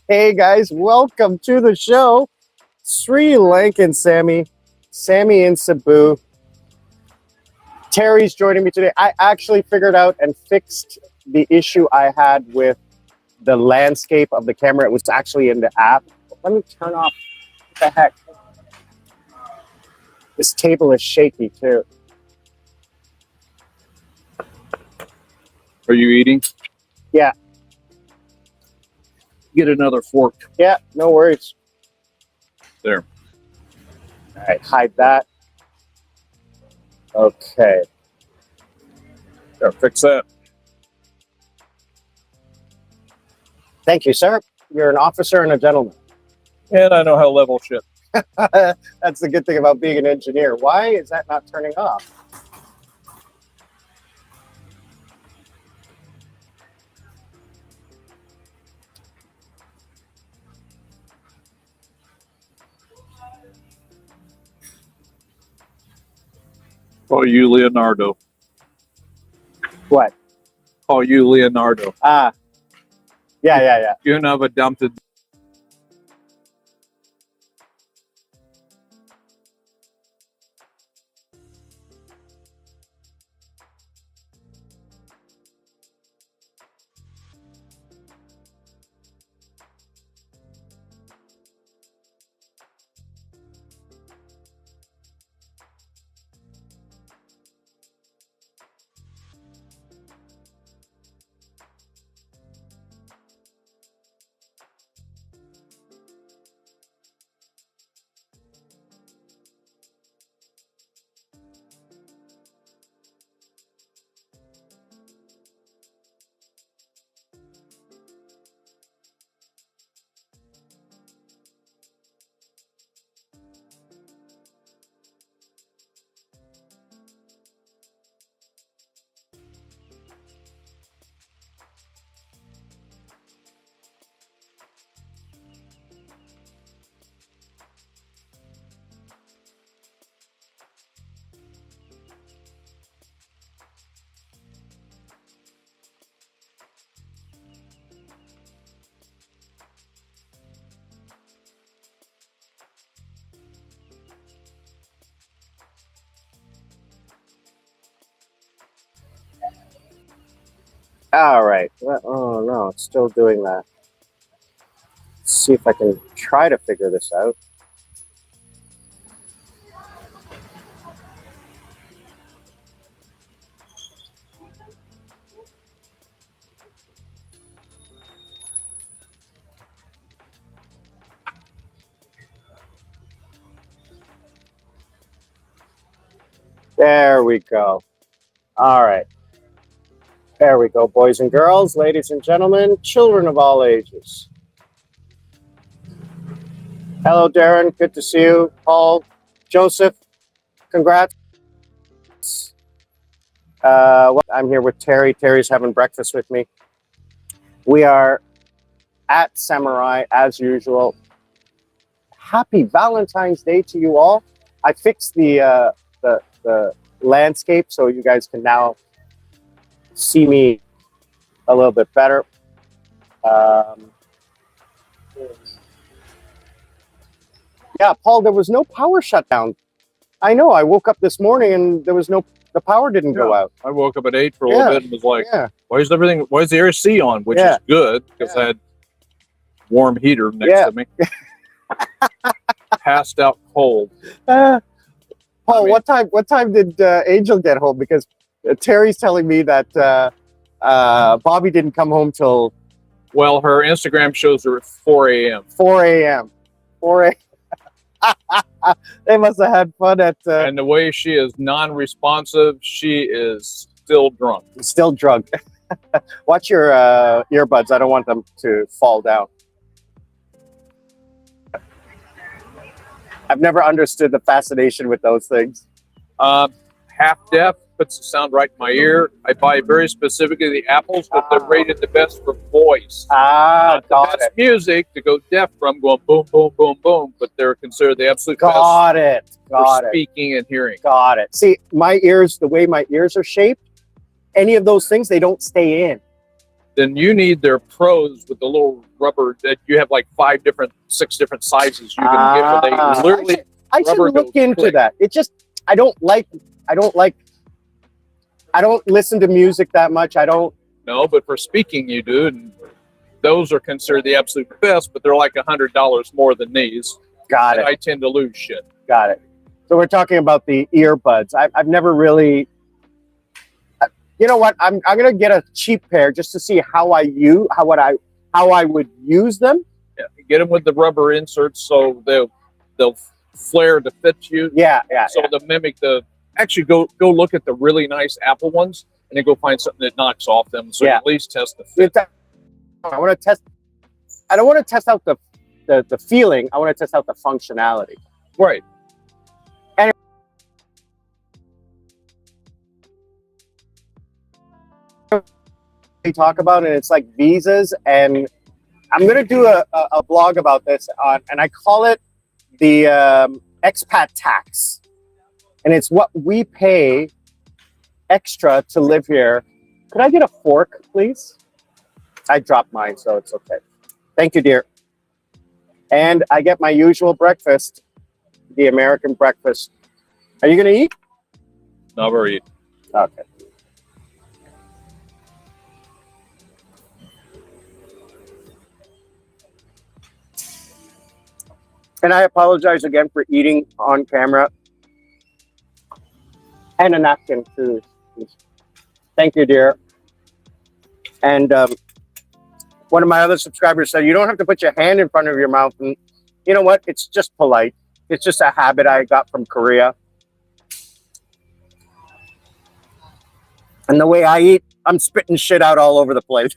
Hey guys, welcome to the show. Sri Lankan Sammi in Cebu. Terry's joining me today. I actually figured out and fixed the issue I had with the landscape of the camera. It was actually in the app. Let me turn off. What the heck? This table is shaky too. Are you eating? Yeah. Get another fork. Yeah, no worries. There. All right, hide that. Okay. There, fix that. Thank you, sir. You're an officer and a gentleman. And I know how to level shit. That's the good thing about being an engineer. Why is that not turning off? Call you Leonardo. What? Call you Leonardo. Yeah. You never dumped it. All right. Oh no, it's still doing that. Let's see if I can try to figure this out. There we go. All right. There we go, boys and girls, ladies and gentlemen, children of all ages. Hello, Darren. Good to see you. Paul, Joseph, congrats. I'm here with Terry. Terry's having breakfast with me. We are at Samurai as usual. Happy Valentine's Day to you all. I fixed the landscape so you guys can now see me a little bit better. Yeah, Paul, there was no power shutdown. I know. I woke up this morning and there was the power didn't go out. I woke up at 8 for a little bit and was like, why is the AC on? Which is good because I had warm heater next to me. Passed out cold. Paul, what time did Angel get home? Because Terry's telling me that Bobby didn't come home till... Well, her Instagram shows her at 4 a.m. 4 a.m. 4 a.m. They must have had fun at... And the way she is non-responsive, she is still drunk. Still drunk. Watch your earbuds. I don't want them to fall down. I've never understood the fascination with those things. Half deaf, puts the sound right in my ear. I buy very specifically the Apples, but they're rated the best for voice. Not the best music to go deaf from, going boom, boom, boom, boom, but they're considered the absolute best for speaking and hearing. Got it. See, my ears, the way my ears are shaped, any of those things, they don't stay in. then you need their pros with the little rubber that you have like 6 different sizes you can get. Where they literally I should rubber look goes into quick. that. It just I don't listen to music that much. I don't. No, but for speaking you do, and those are considered the absolute best, but they're like $100 more than these. Got And it. I tend to lose shit. Got it. So we're talking about the earbuds. I've never really. You know what? I'm gonna get a cheap pair just to see how I would use them. Yeah, get them with the rubber inserts so they'll flare to fit you. Yeah. So they'll mimic the. Actually, go look at the really nice Apple ones, and then go find something that knocks off them. So you at least test the fit. I want to test. I don't want to test out the feeling. I want to test out the functionality. Right. We talk about, and it's like visas, and I'm going to do a blog about this and I call it the expat tax, and it's what we pay extra to live here. Could I get a fork, please? I dropped mine, so it's okay. Thank you, dear. And I get my usual breakfast, the American breakfast. Are you going to eat? Never eat. Okay. And I apologize again for eating on camera. And a napkin, too. Thank you, dear. And one of my other subscribers said, you don't have to put your hand in front of your mouth. And you know what? It's just polite. It's just a habit I got from Korea. And the way I eat, I'm spitting shit out all over the place.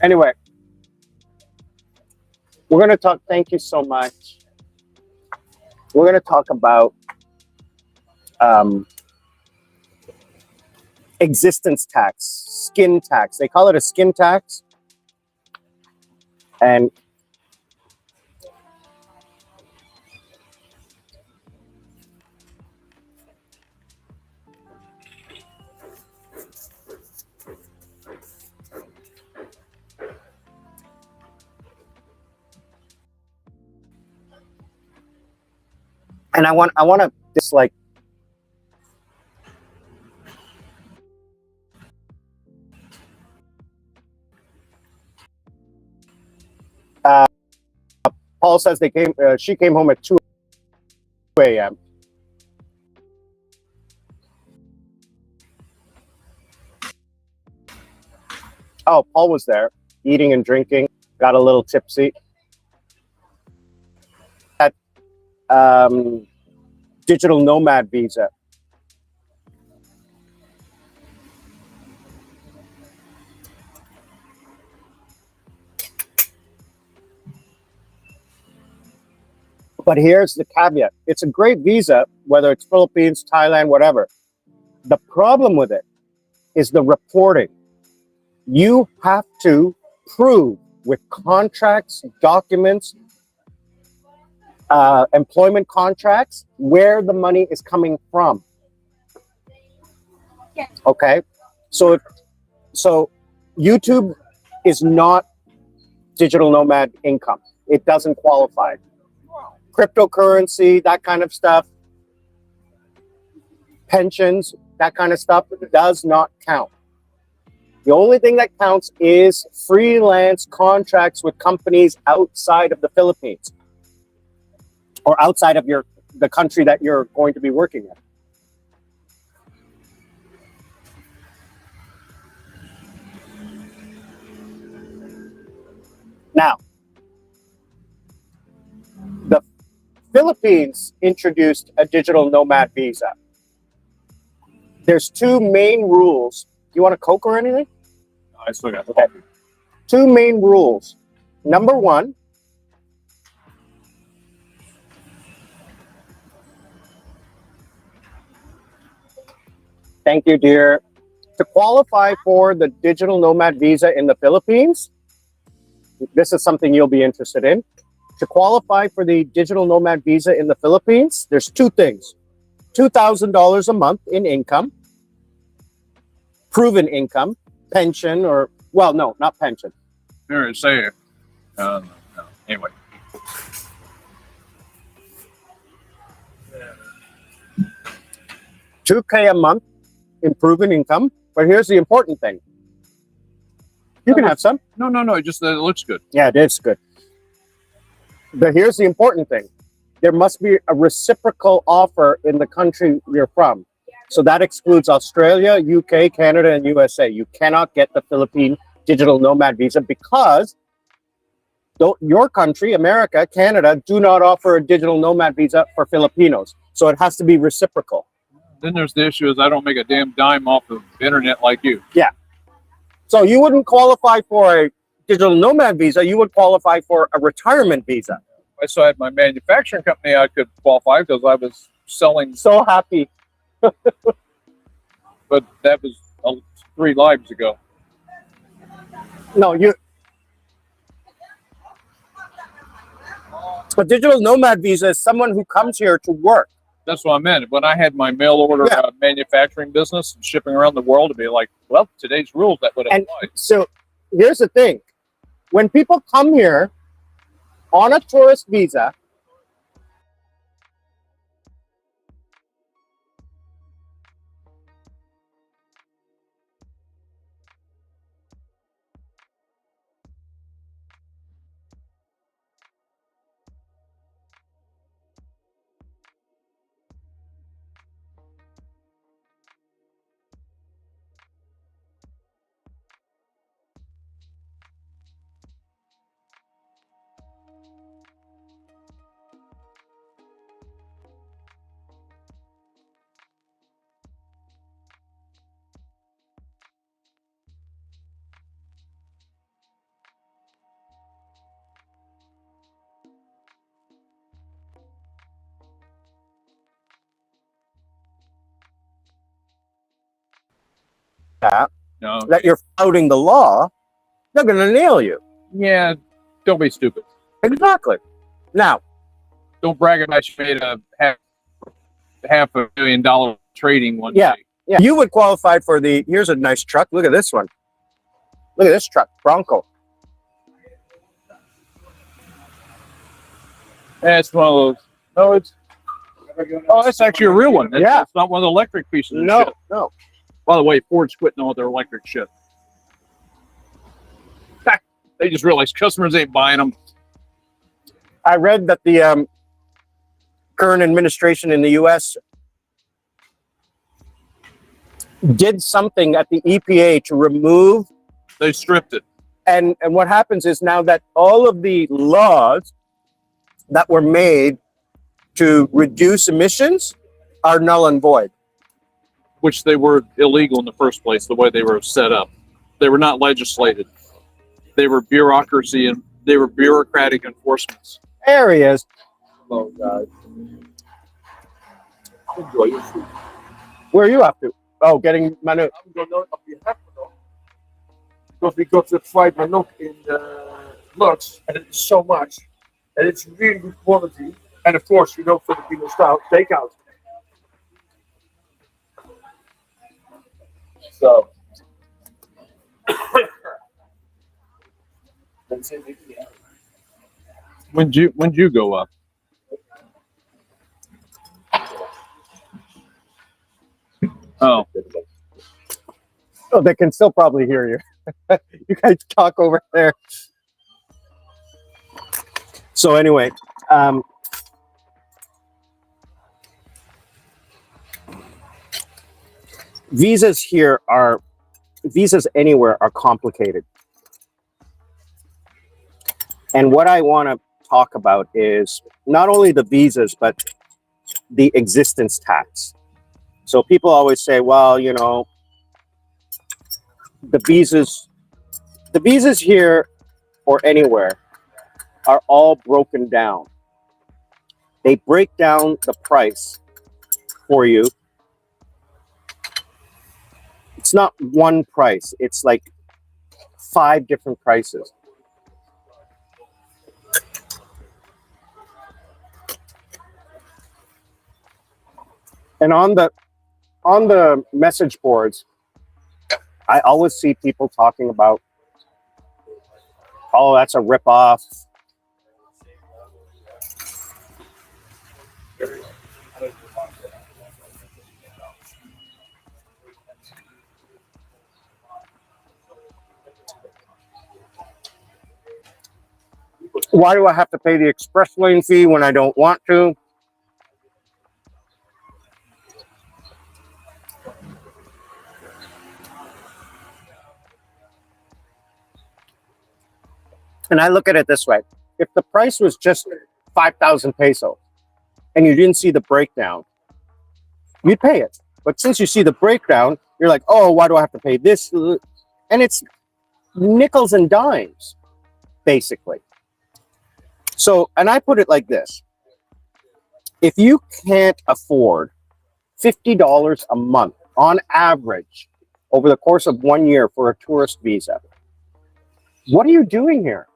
Anyway. We're going to talk, thank you so much. We're going to talk about existence tax, skin tax. They call it a skin tax. And I want to just like Paul says she came home at 2 a.m. Oh, Paul was there eating and drinking, got a little tipsy. Digital nomad visa. But here's the caveat. It's a great visa, whether it's Philippines, Thailand, whatever. The problem with it is the reporting. You have to prove with contracts, documents, employment contracts, where the money is coming from. Yeah. Okay, so YouTube is not digital nomad income. It doesn't qualify. Cryptocurrency, that kind of stuff, pensions, that kind of stuff does not count. The only thing that counts is freelance contracts with companies outside of the Philippines or outside of the country that you're going to be working in. Now, the Philippines introduced a digital nomad visa. There's two main rules. Do you want a Coke or anything? I still got Okay. Two main rules. Number one, thank you, dear. To qualify for the digital nomad visa in the Philippines, this is something you'll be interested in. To qualify for the digital nomad visa in the Philippines, there's two things. $2,000 a month in income, proven income, pension, or, well, no, not pension. Here it say, no. Anyway. $2K a month in proven income. But here's the important thing. You can have some. No. Just that it looks good. Yeah, it is good. But here's the important thing. There must be a reciprocal offer in the country you're from. So that excludes Australia, UK, Canada, and USA. You cannot get the Philippine digital nomad visa because your country, America, Canada, do not offer a digital nomad visa for Filipinos. So it has to be reciprocal. Then there's the issue is I don't make a damn dime off of the internet like you. Yeah. So you wouldn't qualify for a digital nomad visa. You would qualify for a retirement visa. If I still had my manufacturing company, I could qualify because I was selling. So happy. But that was 3 lives ago. No, a digital nomad visa is someone who comes here to work. That's what I meant. When I had my mail order manufacturing business and shipping around the world, to be like, well, today's rules that would apply. And so here's the thing. When people come here on a tourist visa, No. that you're flouting the law, they're going to nail you. Yeah, don't be stupid. Exactly. Now, don't brag about you made a half $1 million trading one day. Yeah, you would qualify for here's a nice truck. Look at this one. Look at this truck, Bronco. That's one of those. That's actually a real one. It's not one of the electric pieces. No. By the way, Ford's quitting all their electric shit. They just realized customers ain't buying them. I read that the current administration in the U.S. did something at the EPA to remove. They stripped it. And what happens is now that all of the laws that were made to reduce emissions are null and void. Which they were illegal in the first place, the way they were set up. They were not legislated. They were bureaucracy and they were bureaucratic enforcements. There he is. Hello, guys. Enjoy your food. Where are you off to? Oh, getting Manu. I'm going to be happy because we got the fried manok in Lux, and it's so much, and it's really good quality. And of course, Filipino style takeout. So that's it. Yeah. When'd you go up? Oh, they can still probably hear you. You guys talk over there. So anyway, visas anywhere are complicated. And what I want to talk about is not only the visas, but the existence tax. So people always say, well, the visas here or anywhere are all broken down. They break down the price for you. It's not one price. It's like 5 different prices. And on the message boards, I always see people talking about, oh, that's a ripoff. Why do I have to pay the express lane fee when I don't want to? And I look at it this way. If the price was just 5,000 pesos and you didn't see the breakdown, you'd pay it. But since you see the breakdown, you're like, oh, why do I have to pay this? And it's nickels and dimes, basically. So, and I put it like this. If you can't afford $50 a month on average over the course of 1 year for a tourist visa, what are you doing here?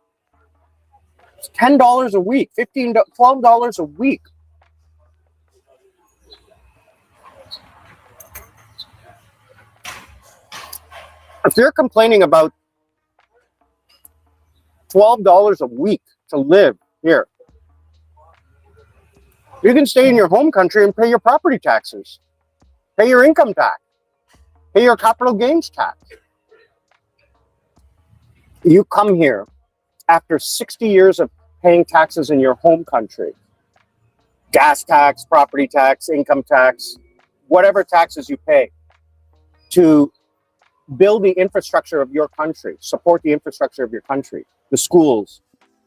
It's $10 a week, $12 a week. If you're complaining about $12 a week to live here, you can stay in your home country and pay your property taxes, pay your income tax, pay your capital gains tax. You come here after 60 years of paying taxes in your home country, gas tax, property tax, income tax, whatever taxes you pay, to build the infrastructure of your country, support the infrastructure of your country, the schools,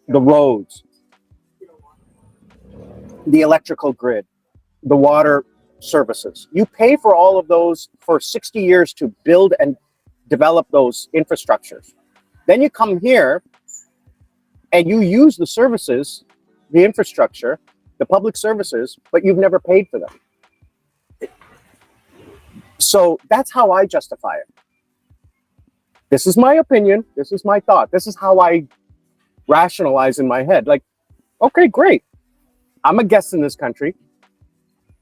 the roads, the electrical grid, the water services. You pay for all of those for 60 years to build and develop those infrastructures. Then you come here and you use the services, the infrastructure, the public services, but you've never paid for them. So that's how I justify it. This is my opinion. This is my thought. This is how I rationalize in my head. Like, okay, great. I'm a guest in this country.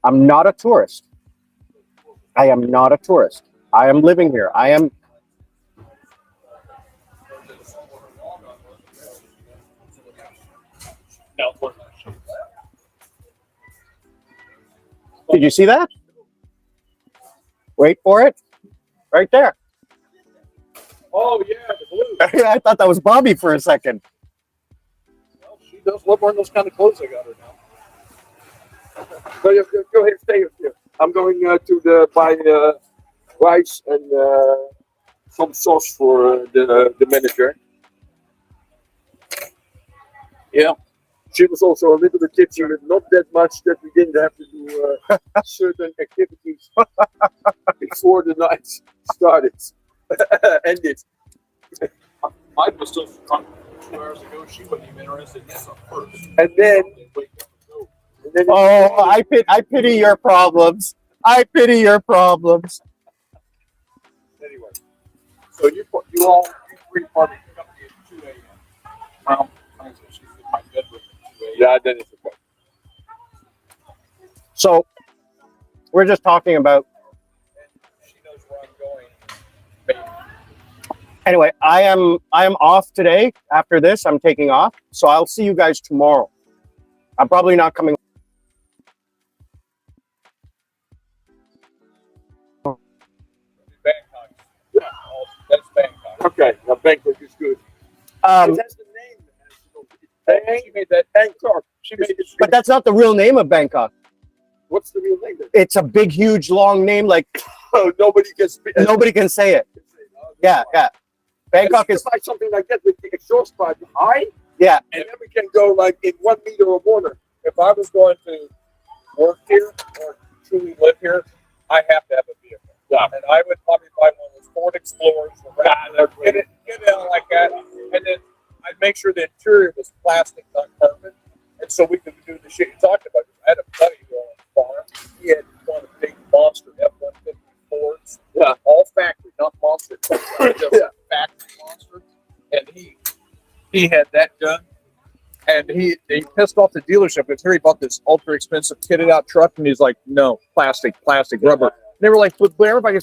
I'm not a tourist. I am not a tourist. I am living here. I am. Did you see that? Wait for it. Right there. Oh yeah, the blue. I thought that was Bobby for a second. Well, she does love wearing those kind of clothes I got her now. So you go ahead, stay here. I'm going to buy rice and some sauce for the manager. Yeah. She was also a little bit tipsy, but not that much that we didn't have to do certain activities before the night started. Ended. Mine was still drunk 2 hours ago. She wasn't even interested in this at first. And then Oh, I pity your problems. I pity your problems. anyway, So you three party company at 2 a.m. Well, she's in my bedroom at 2 a.m. yeah, then it's okay. So we're just talking about. She knows where I'm going. Anyway, I am off today. After this, I'm taking off. So I'll see you guys tomorrow. I'm probably not coming. Bangkok. Yeah, that's Bangkok. Okay, now Bangkok is good. That's the name. She made that Bangkok. She made it. But that's not the real name of Bangkok. What's the real name? Then? It's a big, huge, long name. Like Oh, nobody can speak. nobody can say it. Yeah, yeah. Bangkok is. like something like that with the exhaust pipe high, Yeah. and then we can go like in 1 meter of water. If I was going to work here or truly live here, I have to have a vehicle. Yeah. And I would probably buy one of those Ford Explorers, get it like that, and then I'd make sure the interior was plastic, not carbon, and so we could do the shit you talked about. I had a buddy who owned a farm. He had one of the big monster F-150 Fords. Yeah. All factory, not monster. Just Yeah. factory monster. And he had that done. And he pissed off the dealership because here he bought this ultra expensive kitted out truck, and he's like, no, plastic, rubber. They were like, but everybody,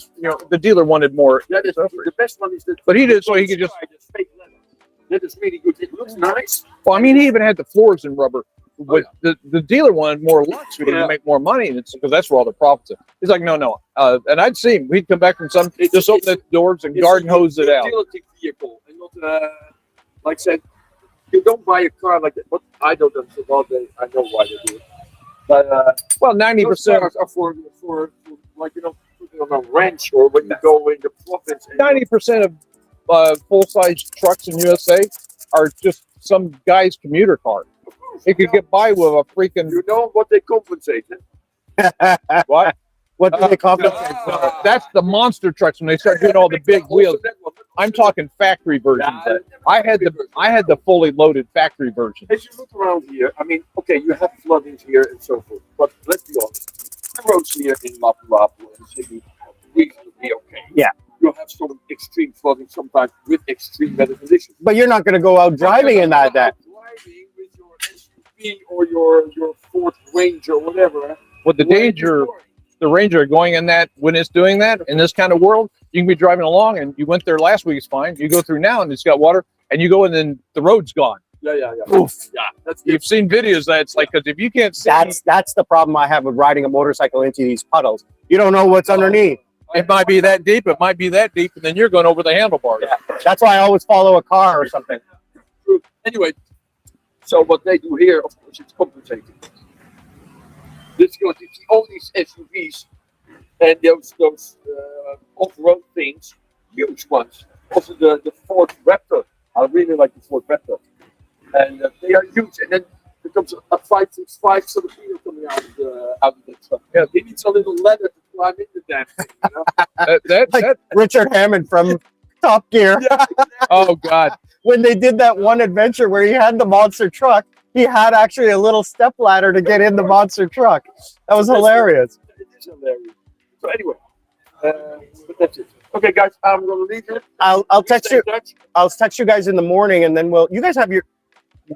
the dealer wanted more. Yeah, the best one is that. But he did so he could just. Fake leather. That is really good. It looks nice. Well, I mean, he even had the floors in rubber. But the dealer wanted more luxe because to make more money, and it's because that's where all the profits are. He's like, no. And I'd see him. We'd come back from some, just open the doors and garden hose it out. Utility vehicle, and not like I said, you don't buy a car like that. But I don't understand why I know why they do it. But well, 90% are for like putting on a ranch or when you go in the province. 90% of full-size trucks in USA are just some guy's commuter car. He could get by with a freaking. You know what they compensate? What? What do they compensate for? That's the monster trucks when they start doing all the big wheels. I'm talking factory versions. I had the fully loaded factory version. As you look around here, I mean, okay, you have floodings here and so forth, but let's be honest, the roads here in Lapu-Lapu and Sydney are reasonably okay. Yeah. You have some extreme flooding sometimes with extreme weather conditions. But you're not going to go out driving in that day. Driving with your SUV or your Ford Ranger or whatever. With the danger, the Ranger going in that when it's doing that in this kind of world, you can be driving along and you went there last week, it's fine. You go through now and it's got water, and you go and then the road's gone. Yeah. Oof. Yeah, You've seen videos that it's like, because if you can't see, That's the problem I have with riding a motorcycle into these puddles. You don't know what's underneath. it might be that deep, it might be that deep, and then you're going over the handlebars. Yeah. That's why I always follow a car or something. Anyway, so what they do here, of course, it's compensating. This because you see all these SUVs and those off-road things, huge ones. Also the Ford Raptor. I really like the Ford Raptor, and they are huge. And then there comes a 565 Filipino coming out of the truck. Yeah, he needs a little ladder to climb in the damn thing. You know? Like Richard Hammond from Top Gear. Yeah, exactly. Oh God! When they did that one adventure where he had the monster truck, he had actually a little step ladder to get in the monster truck. That was hilarious. It is hilarious. So anyway, but that's it. Okay, guys, I'm gonna leave it. I'll text you. I'll text you guys in the morning, and then you guys have your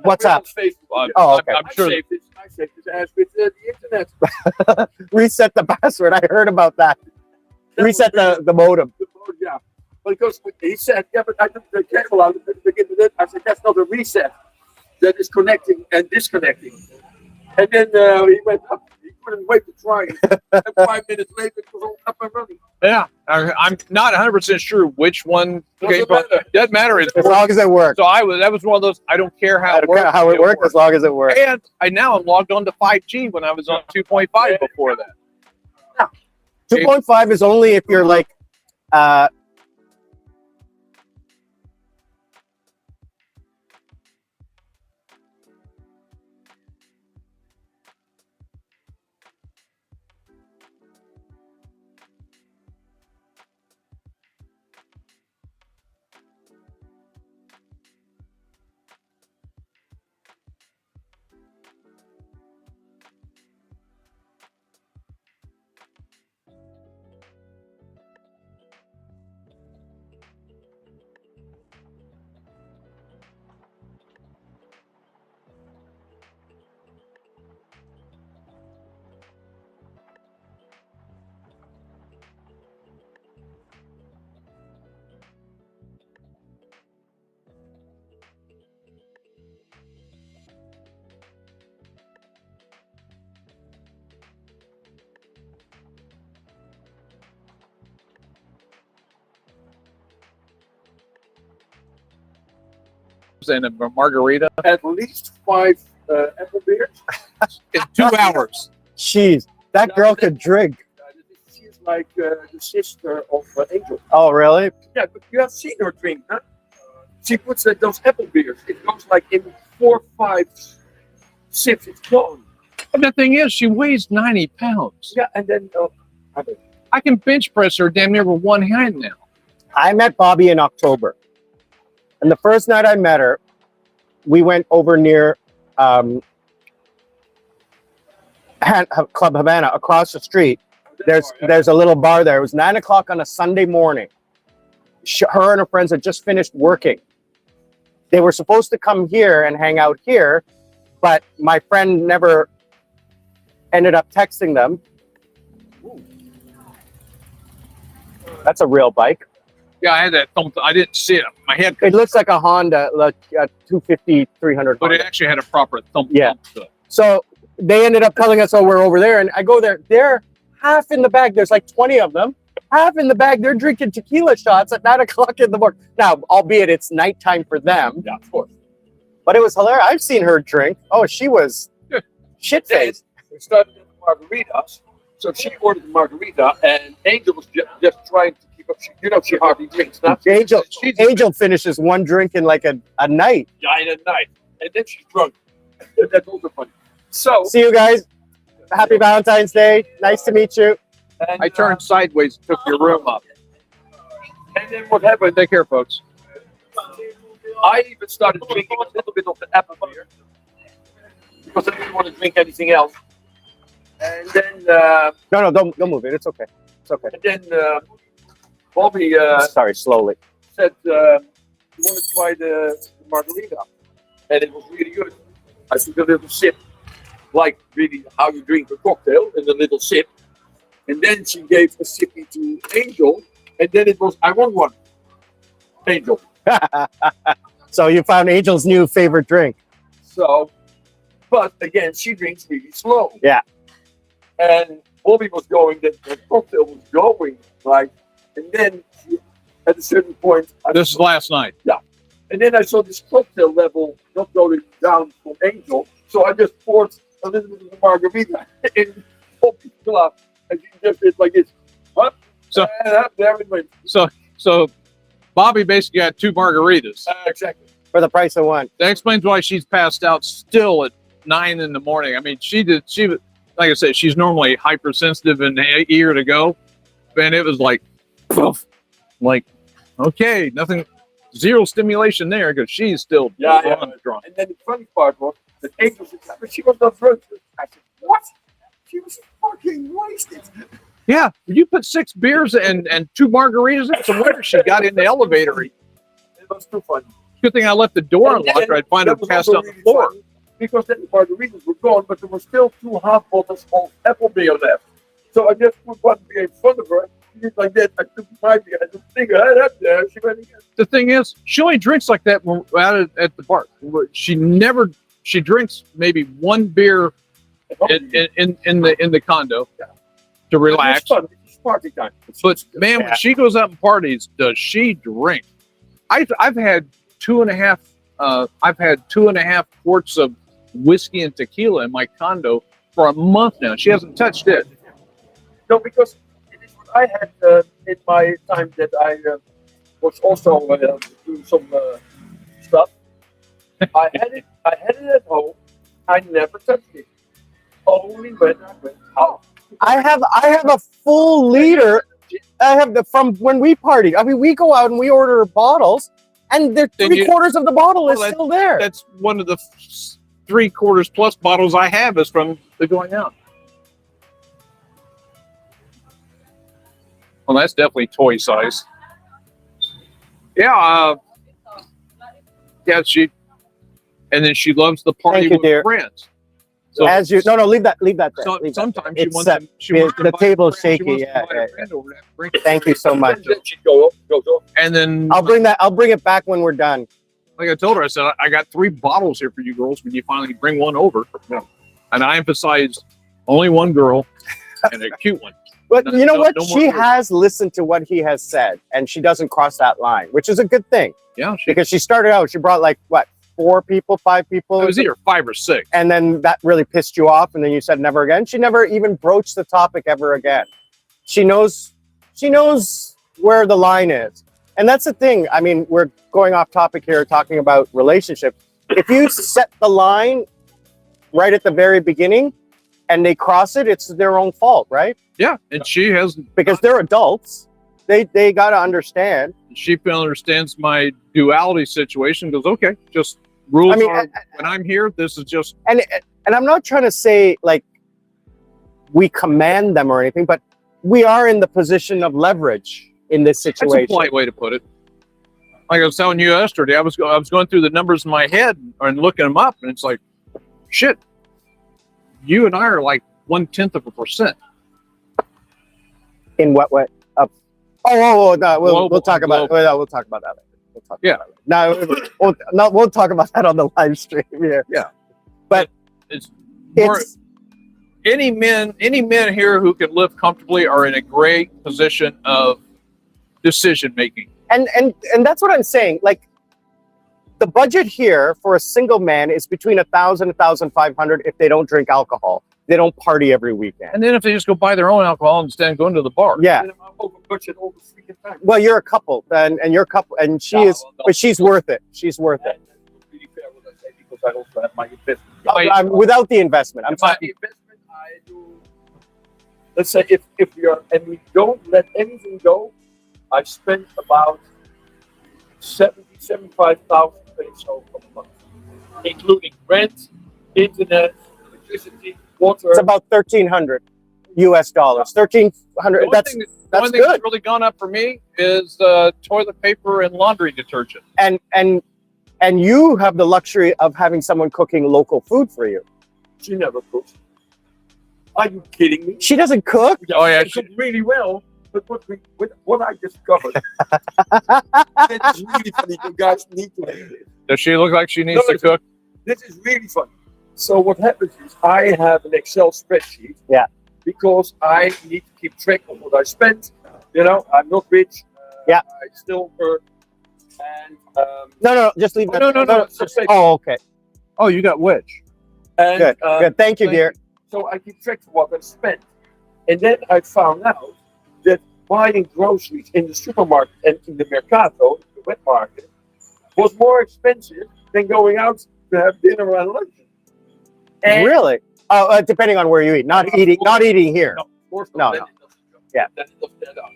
WhatsApp. Oh, okay. I'm sure. I saved this as with the internet. Reset the password. I heard about that. Reset the modem. Yeah, because he said, yeah, but I took the cable out at the beginning of it. I said, that's not a reset. That is connecting and disconnecting. And then he went up. He couldn't wait to try it. And 5 minutes later, it was all up and running. Yeah, I'm not 100% sure which one. Doesn't matter. Doesn't matter. As long as it works. So that was one of those. I don't care how I don't care how it works as long as it works. And I'm logged on to 5G when I was on 2.5 before that. 2.5 is only if you're like And a margarita At least 5 apple beers. in 2 hours. jeez, that girl could drink. She's like the sister of Angel. Oh, really? Yeah, but you have seen her drink, huh? She puts those apple beers. It goes like in 4 or 5 sips. It's gone. But the thing is, she weighs 90 pounds. Yeah, and then I can bench press her damn near with one hand now. I met Bobby in October. And the first night I met her, we went over near Club Havana across the street. There's a little bar there. It was 9 o'clock on a Sunday morning. Her and her friends had just finished working. They were supposed to come here and hang out here, but my friend never ended up texting them. That's a real bike. Yeah, I had that thump. I didn't see it. My head, It looks like a Honda, like a 250, 300 but it Honda. actually had a proper thump. Yeah. Thump to it. So they ended up telling us, oh, we're over there. And I go there. They're half in the bag. There's like 20 of them. Half in the bag. They're drinking tequila shots at 9 o'clock in the morning. Now, albeit it's nighttime for them. Yeah, of course. But it was hilarious. I've seen her drink. Oh, she was shit-faced. We started with margaritas. So she ordered the margarita, and Angel was just trying to keep up. She hardly drinks now. Angel finishes one drink in like a night. Yeah, in a night. And then she's drunk. That's also funny. So, See you guys. Happy Valentine's Day. Nice to meet you. and, I turned sideways and took your room up. and then what happened? Take care, folks. I even started drinking a little bit of the apple beer because I didn't want to drink anything else. And then, No, don't move it. It's okay. It's okay. Bobby Sorry, slowly. said, "You want to try the margarita?" And it was really good. I took a little sip, like really how you drink a cocktail, in a little sip. And then she gave a sippy to Angel, and then it was, I want one. Angel. So you found Angel's new favorite drink. So, but again, she drinks really slow. Yeah. And Bobby was going, the cocktail was going, like, and then at a certain point, This is last night. and then I saw this cocktail level not going down from Angel, so I just poured a little bit of the margarita in Bobby's glass, and she just did like this. What? So- and up there it went. So Bobby basically got 2 margaritas. Exactly. For the price of one. That explains why she's passed out still at 9 in the morning. I mean, she was, like I said, she's normally hypersensitive and eager to go. And it was like, poof, like, okay, nothing, zero stimulation there because she's still drunk. And then the funny part was that Angel said, "Yeah, but she was not drunk." I said, "What? She was fucking wasted." Yeah, you put 6 beers and 2 margaritas in. It's a wonder she got in the elevator. It was too funny. Good thing I left the door unlocked or I'd find her That was passed also on the really floor. funny, because then the margaritas were gone, but there were still 2 half bottles of apple beer left. So I just put one beer in front of her. She did like that. I took my beer. I just think I had up there. She went again. The thing is, she only drinks like that when we're out at the bar. She drinks maybe 1 beer in the condo to relax. It's fun. It's party time. But man, when she goes out and parties, does she drink? I've had 2.5. I've had 2.5 quarts of whiskey and tequila in my condo for a month now. She hasn't touched it. No, because it is what I had in my time that I was also doing some stuff. I had it at home. I never touched it. Only when I went out. I have a full liter. I have from when we party. I mean, we go out and we order bottles, and they're Then 3/4 of the bottle is Well, still there. That's one of the 3/4 plus bottles I have is from the going out. Well, that's definitely toy size. Yeah, and then she loves the party Thank you, with dear. friends. So, As you leave that there. so Leave that sometimes there. she wants to, the table's she shaky. wants to Yeah, invite a friend over to have a drink. Thank you so much. Then she'd go up, goes off. And then I'll bring it back when we're done. like I told her, I said, I got 3 bottles here for you girls when you finally bring one over. Yeah. And I emphasized only one girl and a cute one. But you know what? No more She words. has listened to what he has said, and she doesn't cross that line, which is a good thing. Yeah, Because she started out, she brought like, what, 4 people, 5 people? it was either 5 or 6. And then that really pissed you off, and then you said never again. She never even broached the topic ever again. She knows where the line is. And that's the thing. I mean, we're going off topic here, talking about relationships. If you set the line right at the very beginning and they cross it, it's their own fault, right? Yeah, and she has, Because they're adults. They got to understand. she understands my duality situation. Goes, okay, just rules I mean, are, when I'm here, this is just, And I'm not trying to say like we command them or anything, but we are in the position of leverage in this that's a situation. polite way to put it. Like I was telling you yesterday, I was going through the numbers in my head and looking them up, and it's like, shit, you and I are like 0.1%. In what way? No, we'll Global, talk about global. we'll talk about that later. We'll talk Yeah. about that. No, we'll talk about that on the live stream here. Yeah. But it's more, it's any men here who can live comfortably are in a great position of decision making. and that's what I'm saying. Like, the budget here for a single man is between 1,000 and 1,500 if they don't drink alcohol. They don't party every weekend. And then if they just go buy their own alcohol instead of going to the bar. Yeah. And I'm over budget all the freaking time. Well, you're a couple, and you're a couple, and she No, is, no. but she's worth it. She's worth it. And that's really fair what I say, because I also have my investment. I'm without the investment. I'm My talking. investment, I do. Let's say if we are and we don't let anything go, I spend about 75,000 pesos a month, including rent, internet, electricity, water. It's about $1,300 US dollars. $1,300. That's the that's only thing good. that's really gone up for me is toilet paper and laundry detergent. And you have the luxury of having someone cooking local food for you. She never cooks. Are you kidding me? She doesn't cook. Oh yeah, She cooked really well, but what I discovered, it's really funny. You guys need to hear this. does she look like she needs No, to cook? This is really funny. So what happens is I have an Excel spreadsheet. Yeah. Because I need to keep track of what I spent. You know, I'm not rich. Yeah. I still earn. And No, just leave that. No. Oh, okay. Oh, you got which? and Good. Good. Thank you, dear. So I keep track of what I spent. And then I found out that buying groceries in the supermarket and in the mercado, the wet market, was more expensive than going out to have dinner and lunch. And Really? Oh, depending on where you eat. Not eating here. No, of course No, not. no. Then it doesn't go. Yeah. Then it doesn't add up.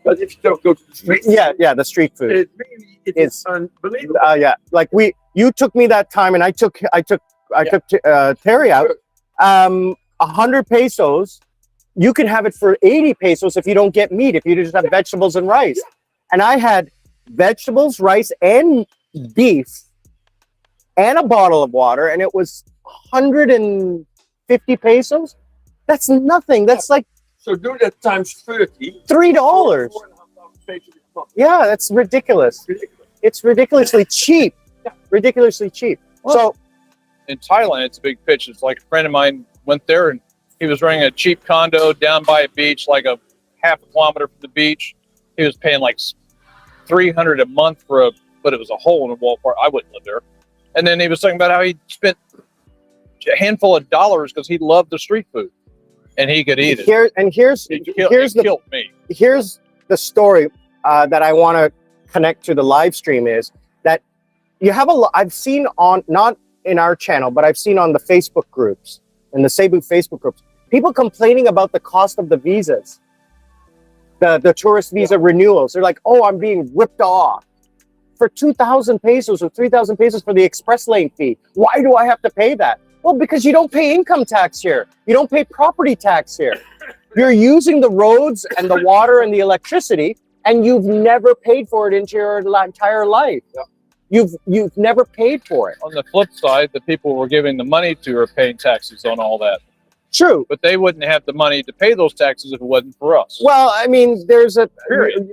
But if you don't go to the street, Yeah, the street food. it really is unbelievable. Yeah, like you took me that time, and I took Terry out. 100 pesos. You can have it for 80 pesos if you don't get meat. If you just have vegetables and rice, and I had vegetables, rice, and beef, and a bottle of water, and it was 150 pesos. That's nothing. That's like So do that times 30. $3. 4,500 pesos a month. Yeah, that's ridiculous. Ridiculous. It's ridiculously cheap. Ridiculously cheap. So In Thailand, it's a big pitch. It's like a friend of mine went there and he was renting a cheap condo down by a beach, like a half a kilometer from the beach. He was paying like $300 a month but it was a hole in the wall part. I wouldn't live there. And then he was talking about how he spent a handful of dollars because he loved the street food and he could eat it. here's Killed me. here's the story that I want to connect to the live stream is that you have I've seen on, not in our channel, but I've seen on the Facebook groups, in the Cebu Facebook groups, people complaining about the cost of the visas, the tourist visa renewals. They're like, oh, I'm being ripped off for 2,000 pesos or 3,000 pesos for the express lane fee. Why do I have to pay that? Well, because you don't pay income tax here. You don't pay property tax here. You're using the roads and the water and the electricity, and you've never paid for it into your entire life. You've never paid for it. On the flip side, the people we're giving the money to are paying taxes on all that. True. But they wouldn't have the money to pay those taxes if it wasn't for us. Well, I mean, there's a Period.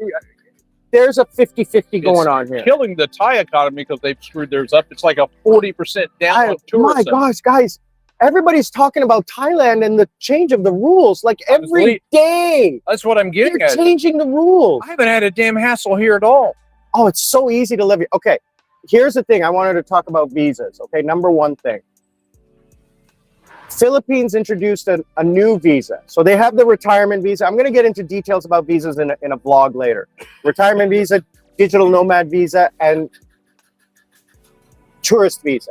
50-50 going on here. Killing the Thai economy because they've screwed theirs up. It's like a 40% down on tourism. My gosh, guys, everybody's talking about Thailand and the change of the rules like every Honestly, day. That's what I'm getting They're at. changing the rules. I haven't had a damn hassle here at all. Oh, it's so easy to live here. Okay, here's the thing. I wanted to talk about visas. Okay, number one thing. Philippines introduced a new visa. So they have the retirement visa. I'm going to get into details about visas in a vlog later. Retirement visa, digital nomad visa, and tourist visa.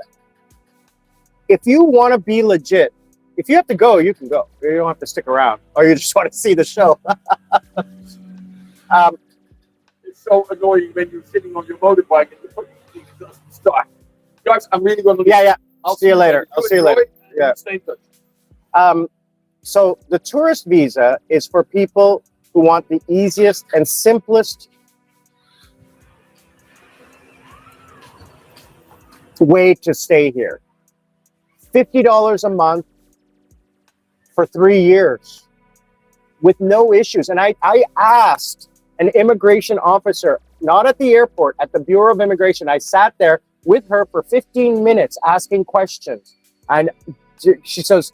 If you want to be legit, if you have to go, you can go. You don't have to stick around, or you just want to see the show. It's so annoying when you're sitting on your motorbike and the fucking thing doesn't start. Guys, I'm really going to leave. Yeah. I'll see you later. I'll see you later. Yeah. Stay in touch. So the tourist visa is for people who want the easiest and simplest way to stay here. $50 a month for 3 years with no issues. And I asked an immigration officer, not at the airport, at the Bureau of Immigration. I sat there with her for 15 minutes asking questions. And she says,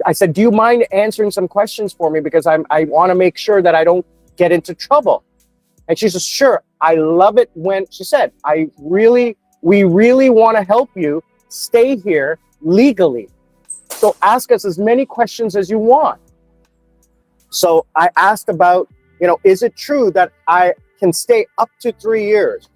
I said, do you mind answering some questions for me? Because I want to make sure that I don't get into trouble. And she says, sure. I love it when, she said, we really want to help you stay here legally. So ask us as many questions as you want. So I asked about, you know, is it true that I can stay up to 3 years?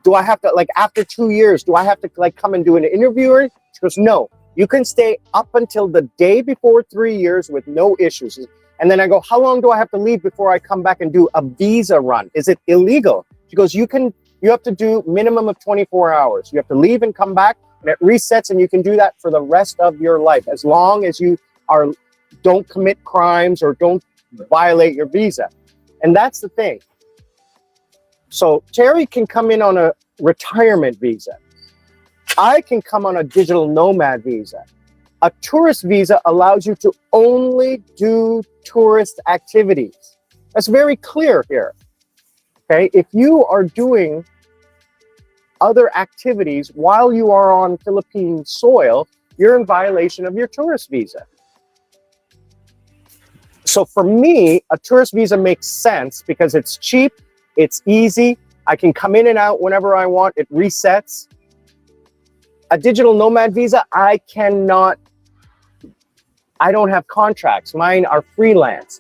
Do I have to, like, after 2 years, do I have to, like, come and do an interview? She goes, no, you can stay up until the day before 3 years with no issues. And then I go, how long do I have to leave before I come back and do a visa run? Is it illegal? She goes, you have to do minimum of 24 hours. You have to leave and come back, and it resets, and you can do that for the rest of your life, as long as you don't commit crimes or don't violate your visa. And that's the thing. So Terry can come in on a retirement visa. I can come on a digital nomad visa. A tourist visa allows you to only do tourist activities. That's very clear here. Okay, if you are doing other activities while you are on Philippine soil, you're in violation of your tourist visa. So for me, a tourist visa makes sense because it's cheap, it's easy, I can come in and out whenever I want, it resets. A digital nomad visa, I don't have contracts. Mine are freelance,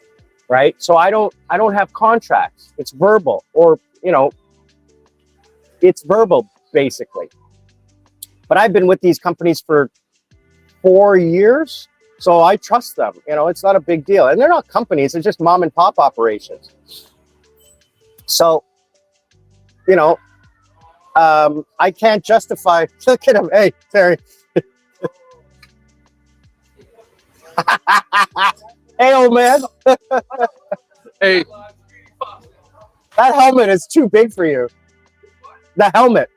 right? So I don't have contracts. It's verbal, or, you know, it's verbal basically. But I've been with these companies for 4 years. So I trust them, you know, it's not a big deal. And they're not companies, they're just mom and pop operations. So, you know, I can't justify, look at him, hey, Terry. Hey, old man. Hey, That helmet is too big for you. The helmet.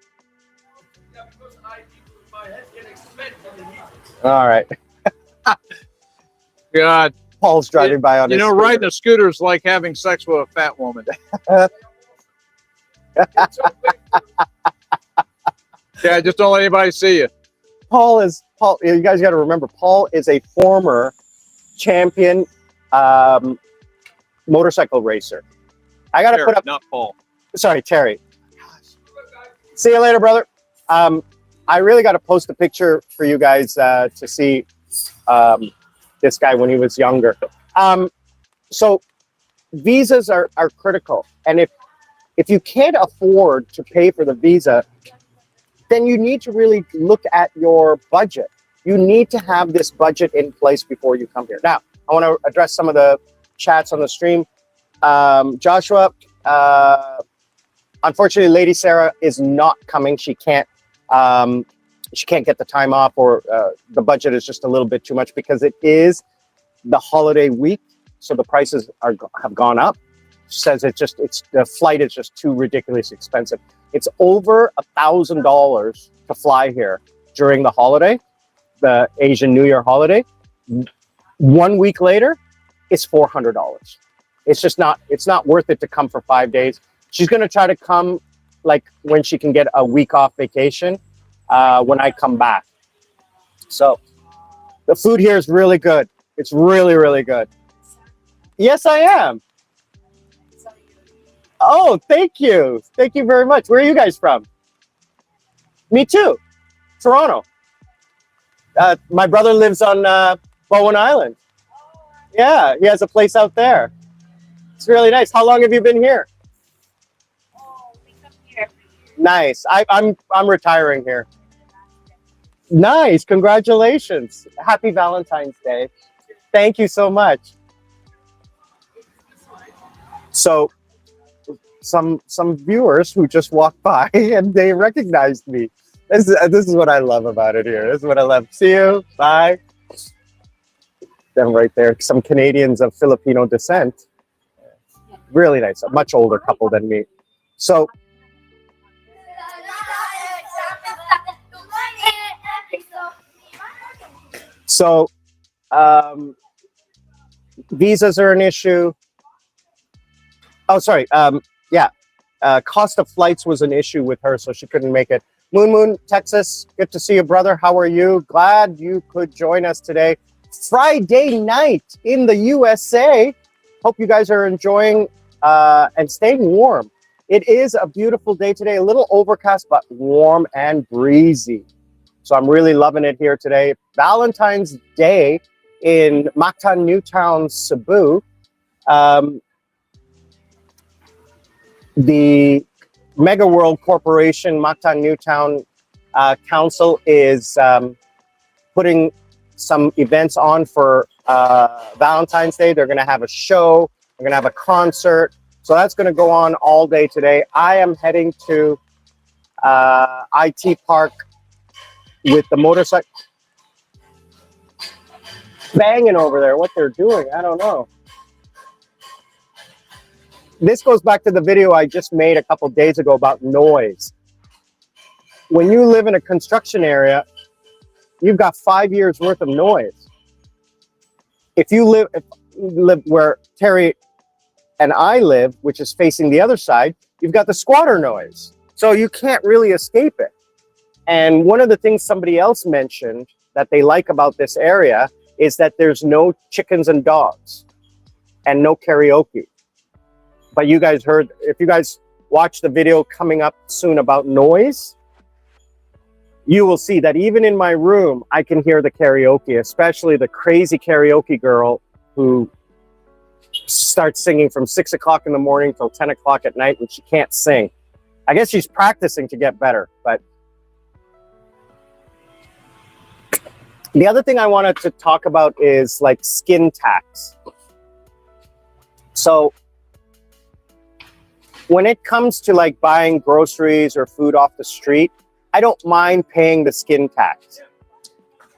All right. God. Paul's driving by on his scooter. Riding a scooter is like having sex with a fat woman. Yeah, just don't let anybody see you. Paul, you guys got to remember, Paul is a former champion motorcycle racer. I got to put up, not Paul. Sorry, Terry. See you later, brother. I really got to post a picture for you guys to see this guy when he was younger. So visas are critical. And if you can't afford to pay for the visa, then you need to really look at your budget. You need to have this budget in place before you come here. Now, I want to address some of the chats on the stream. Joshua, unfortunately, Lady Sarah is not coming. She can't get the time off, or the budget is just a little bit too much because it is the holiday week. So the prices have gone up. She says the flight is just too ridiculously expensive. It's over $1,000 to fly here during the holiday, the Asian New Year holiday. 1 week later, it's $400. It's not worth it to come for 5 days. She's going to try to come like when she can get a week off vacation when I come back. So the food here is really good. It's really, really good. Yes, I am. Oh, thank you. Thank you very much. Where are you guys from? Me too. Toronto. My brother lives on Bowen Island. Yeah, he has a place out there. It's really nice. How long have you been here? Oh, we come here every year. Nice. I'm retiring here. Nice. Congratulations. Happy Valentine's Day. Thank you so much. So some viewers who just walked by and they recognized me. This is what I love about it here. This is what I love. See you. Bye. Them right there. Some Canadians of Filipino descent. Really nice. A much older couple than me. So visas are an issue. Oh, sorry. Yeah. Cost of flights was an issue with her, so she couldn't make it. Moon, Texas, good to see you, brother. How are you? Glad you could join us today. Friday night in the USA. Hope you guys are enjoying and staying warm. It is a beautiful day today, a little overcast, but warm and breezy. So I'm really loving it here today. Valentine's Day in Mactan Newtown Cebu. The Mega World Corporation, Mactan Newtown Council is putting some events on for Valentine's Day. They're going to have a show. They're going to have a concert. So that's going to go on all day today. I am heading to IT Park with the motorcycle. Banging over there. What they're doing, I don't know. This goes back to the video I just made a couple days ago about noise. When you live in a construction area, you've got 5 years worth of noise. If you live where Terry and I live, which is facing the other side, you've got the squatter noise. So you can't really escape it. And one of the things somebody else mentioned that they like about this area is that there's no chickens and dogs and no karaoke. But you guys heard, if you guys watch the video coming up soon about noise, you will see that even in my room, I can hear the karaoke, especially the crazy karaoke girl who starts singing from 6 o'clock in the morning till 10 o'clock at night when she can't sing. I guess she's practicing to get better. But the other thing I wanted to talk about is like skin tax. So when it comes to like buying groceries or food off the street, I don't mind paying the skin tax.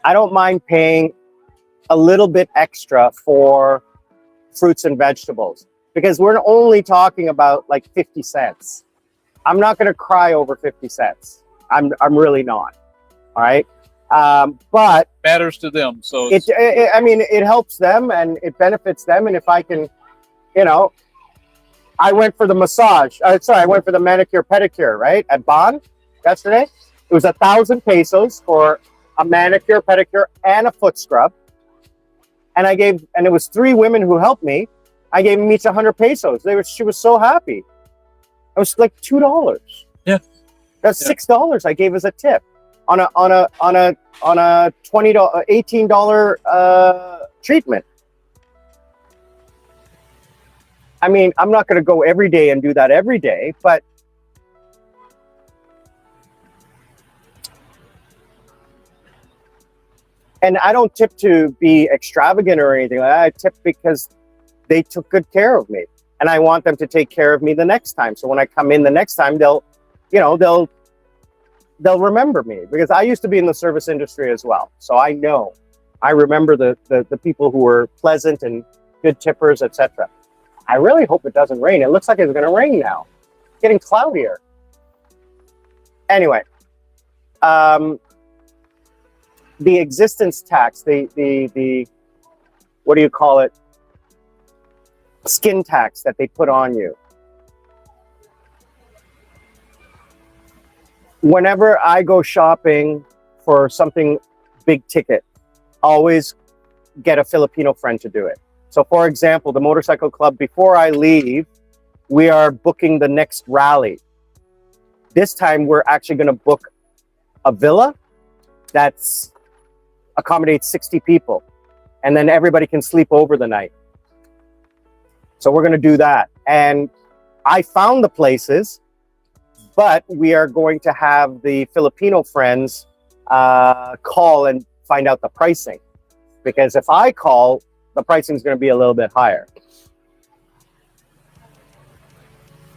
I don't mind paying a little bit extra for fruits and vegetables because we're only talking about like 50 cents. I'm not going to cry over 50 cents. I'm really not. All right. But Matters to them. So I mean, it helps them and it benefits them. And if I can, you know, I went for the massage. I went for the manicure pedicure, right? At Bond yesterday. It was 1,000 pesos for a manicure, pedicure, and a foot scrub. And it was 3 women who helped me. I gave them each 100 pesos. She was so happy. It was like $2. Yeah. That's $6 I gave as a tip on a $20, $18 treatment. I mean, I'm not going to go every day and do that every day, but and I don't tip to be extravagant or anything like that. I tip because they took good care of me and I want them to take care of me the next time. So when I come in the next time, they'll remember me because I used to be in the service industry as well. So I remember the people who were pleasant and good tippers, etc. I really hope it doesn't rain. It looks like it's going to rain now. It's getting cloudier. Anyway, the existence tax, the what do you call it? Skin tax that they put on you. Whenever I go shopping for something big ticket, always get a Filipino friend to do it. So for example, the motorcycle club, before I leave, we are booking the next rally. This time we're actually going to book a villa that's accommodates 60 people. And then everybody can sleep over the night. So we're going to do that. And I found the places, but we are going to have the Filipino friends call and find out the pricing. Because if I call, the pricing is going to be a little bit higher.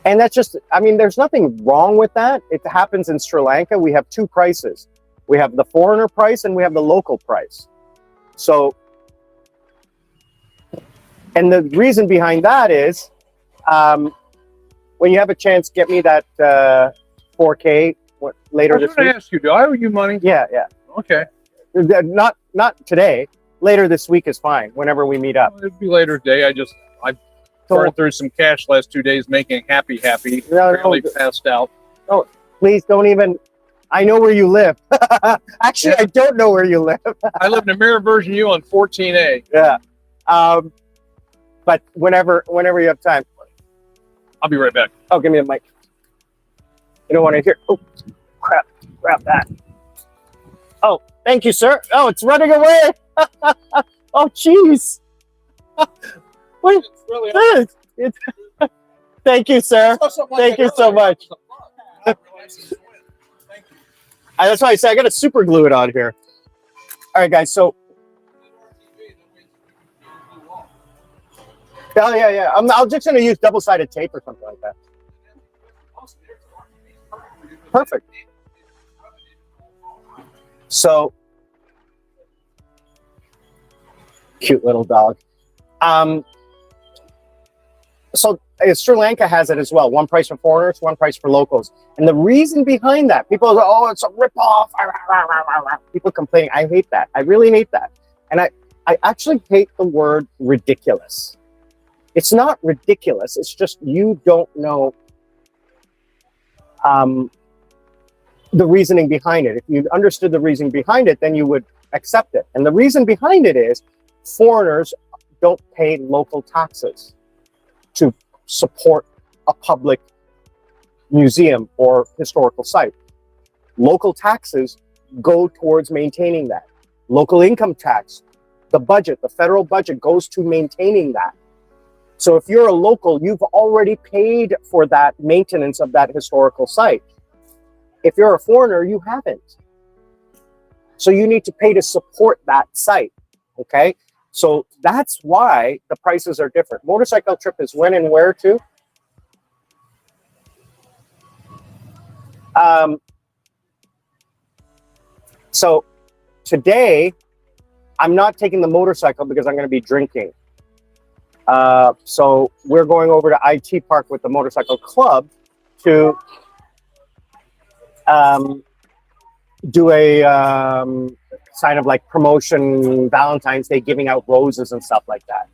And that's just, I mean, there's nothing wrong with that. It happens in Sri Lanka. We have 2 prices. We have the foreigner price and we have the local price. So, and the reason behind that is, when you have a chance, get me that 4K later this week. I was going to ask you, do I owe you money? Yeah. Okay. Not today. Later this week is fine, whenever we meet up. It'd be later today. burned through some cash last 2 days making happy. No, Barely passed out. please don't even. I know where you live. Actually, Yeah. I don't know where you live. I live in a mirror version of you on 14A. Yeah. But whenever you have time. I'll be right back. Oh, give me the mic. You don't want to hear. Oh, crap. Grab that. Oh, thank you, sir. Oh, it's running away. Oh, jeez. What is Really this? Thank you, sir. Thank you so much. That's why I said I got to super glue it on here. All right, guys. So, yeah. I'm just going to use double-sided tape or something like that. Perfect. So, cute little dog. So Sri Lanka has it as well. One price for foreigners, one price for locals. And the reason behind that, people go, oh, it's a ripoff. People complaining. I hate that. I really hate that. And I actually hate the word ridiculous. It's not ridiculous. It's just you don't know the reasoning behind it. If you understood the reasoning behind it, then you would accept it. And the reason behind it is foreigners don't pay local taxes to support a public museum or historical site. Local taxes go towards maintaining that. Local income tax, the budget, the federal budget goes to maintaining that. So if you're a local, you've already paid for that maintenance of that historical site. If you're a foreigner, you haven't. So you need to pay to support that site, okay? So that's why the prices are different. Motorcycle trip is when and where to. So today, I'm not taking the motorcycle because I'm going to be drinking. So we're going over to IT Park with the motorcycle club to do a sign of like promotion, Valentine's Day, giving out roses and stuff like that.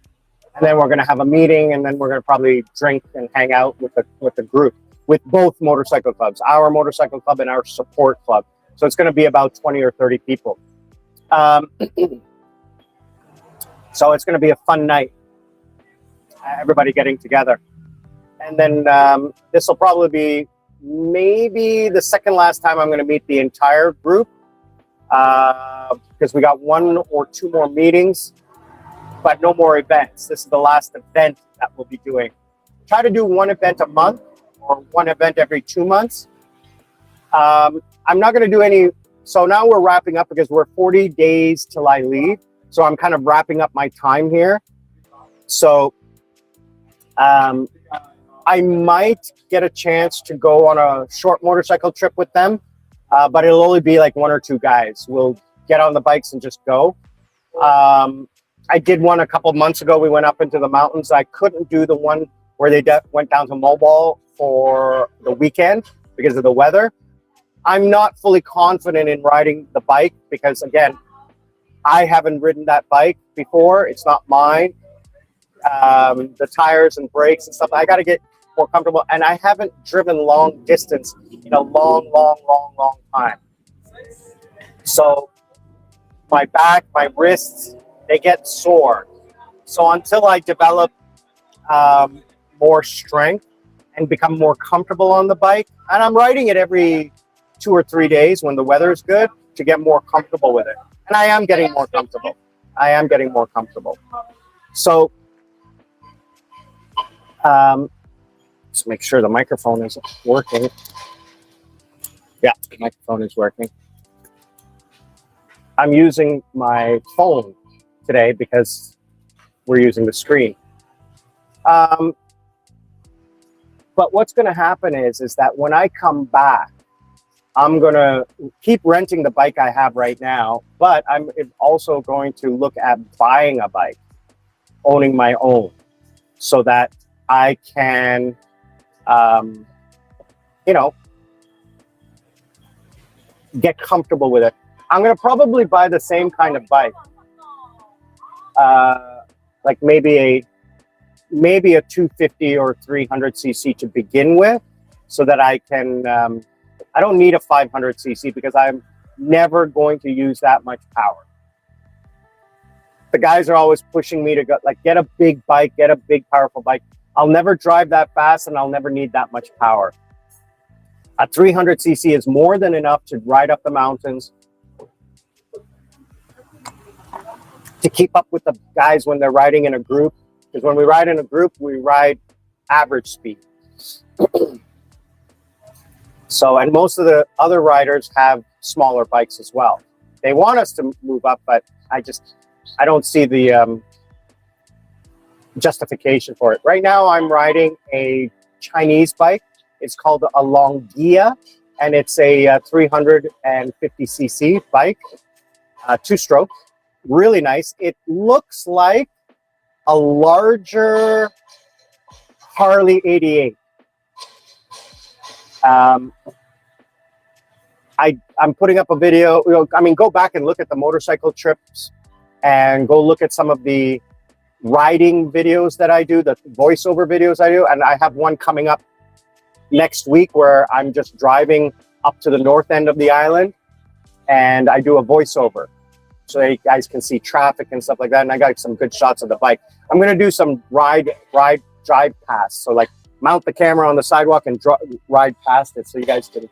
And then we're going to have a meeting, and then we're going to probably drink and hang out with the group, with both motorcycle clubs, our motorcycle club and our support club. So it's going to be about 20 or 30 people. So it's going to be a fun night. Everybody getting together. And then this will probably be maybe the second last time I'm going to meet the entire group, because we got one or two more meetings, but no more events. This is the last event that we'll be doing. Try to do one event a month or one event every 2 months. I'm not going to do any. So now we're wrapping up because we're 40 days till I leave. So I'm kind of wrapping up my time here. So I might get a chance to go on a short motorcycle trip with them, but it'll only be like one or two guys. We'll get on the bikes and just go. I did one a couple months ago. We went up into the mountains. I couldn't do the one where they went down to Mobile for the weekend because of the weather. I'm not fully confident in riding the bike because, again, I haven't ridden that bike before. It's not mine. The tires and brakes and stuff, I got to get more comfortable. And I haven't driven long distance in a long time. So my back, my wrists, they get sore. So until I develop more strength and become more comfortable on the bike, and I'm riding it every 2 or 3 days when the weather is good to get more comfortable with it. And I am getting more comfortable. So let's make sure the microphone is working. Yeah, the microphone is working. I'm using my phone today because we're using the screen. But what's going to happen is that when I come back, I'm going to keep renting the bike I have right now, but I'm also going to look at buying a bike, owning my own, so that I can, get comfortable with it. I'm going to probably buy the same kind of bike, like maybe a maybe a 250 or 300cc to begin with, so that I can, I don't need a 500cc because I'm never going to use that much power. The guys are always pushing me to go, like, get a big bike, get a big powerful bike. I'll never drive that fast and I'll never need that much power. A 300cc is more than enough to ride up the mountains, to keep up with the guys when they're riding in a group. Because when we ride in a group, we ride average speed. So, and most of the other riders have smaller bikes as well. They want us to move up, but I don't see the justification for it. Right now, I'm riding a Chinese bike. It's called a Longia, and it's a 350cc bike, two-stroke, really nice. It looks like a larger Harley 88. I'm putting up a video. I mean, go back and look at the motorcycle trips and go look at some of the riding videos that I do, the voiceover videos I do. And I have one coming up next week where I'm just driving up to the north end of the island and I do a voiceover. So you guys can see traffic and stuff like that. And I got some good shots of the bike. I'm going to do some drive past. So like mount the camera on the sidewalk and ride past it so you guys can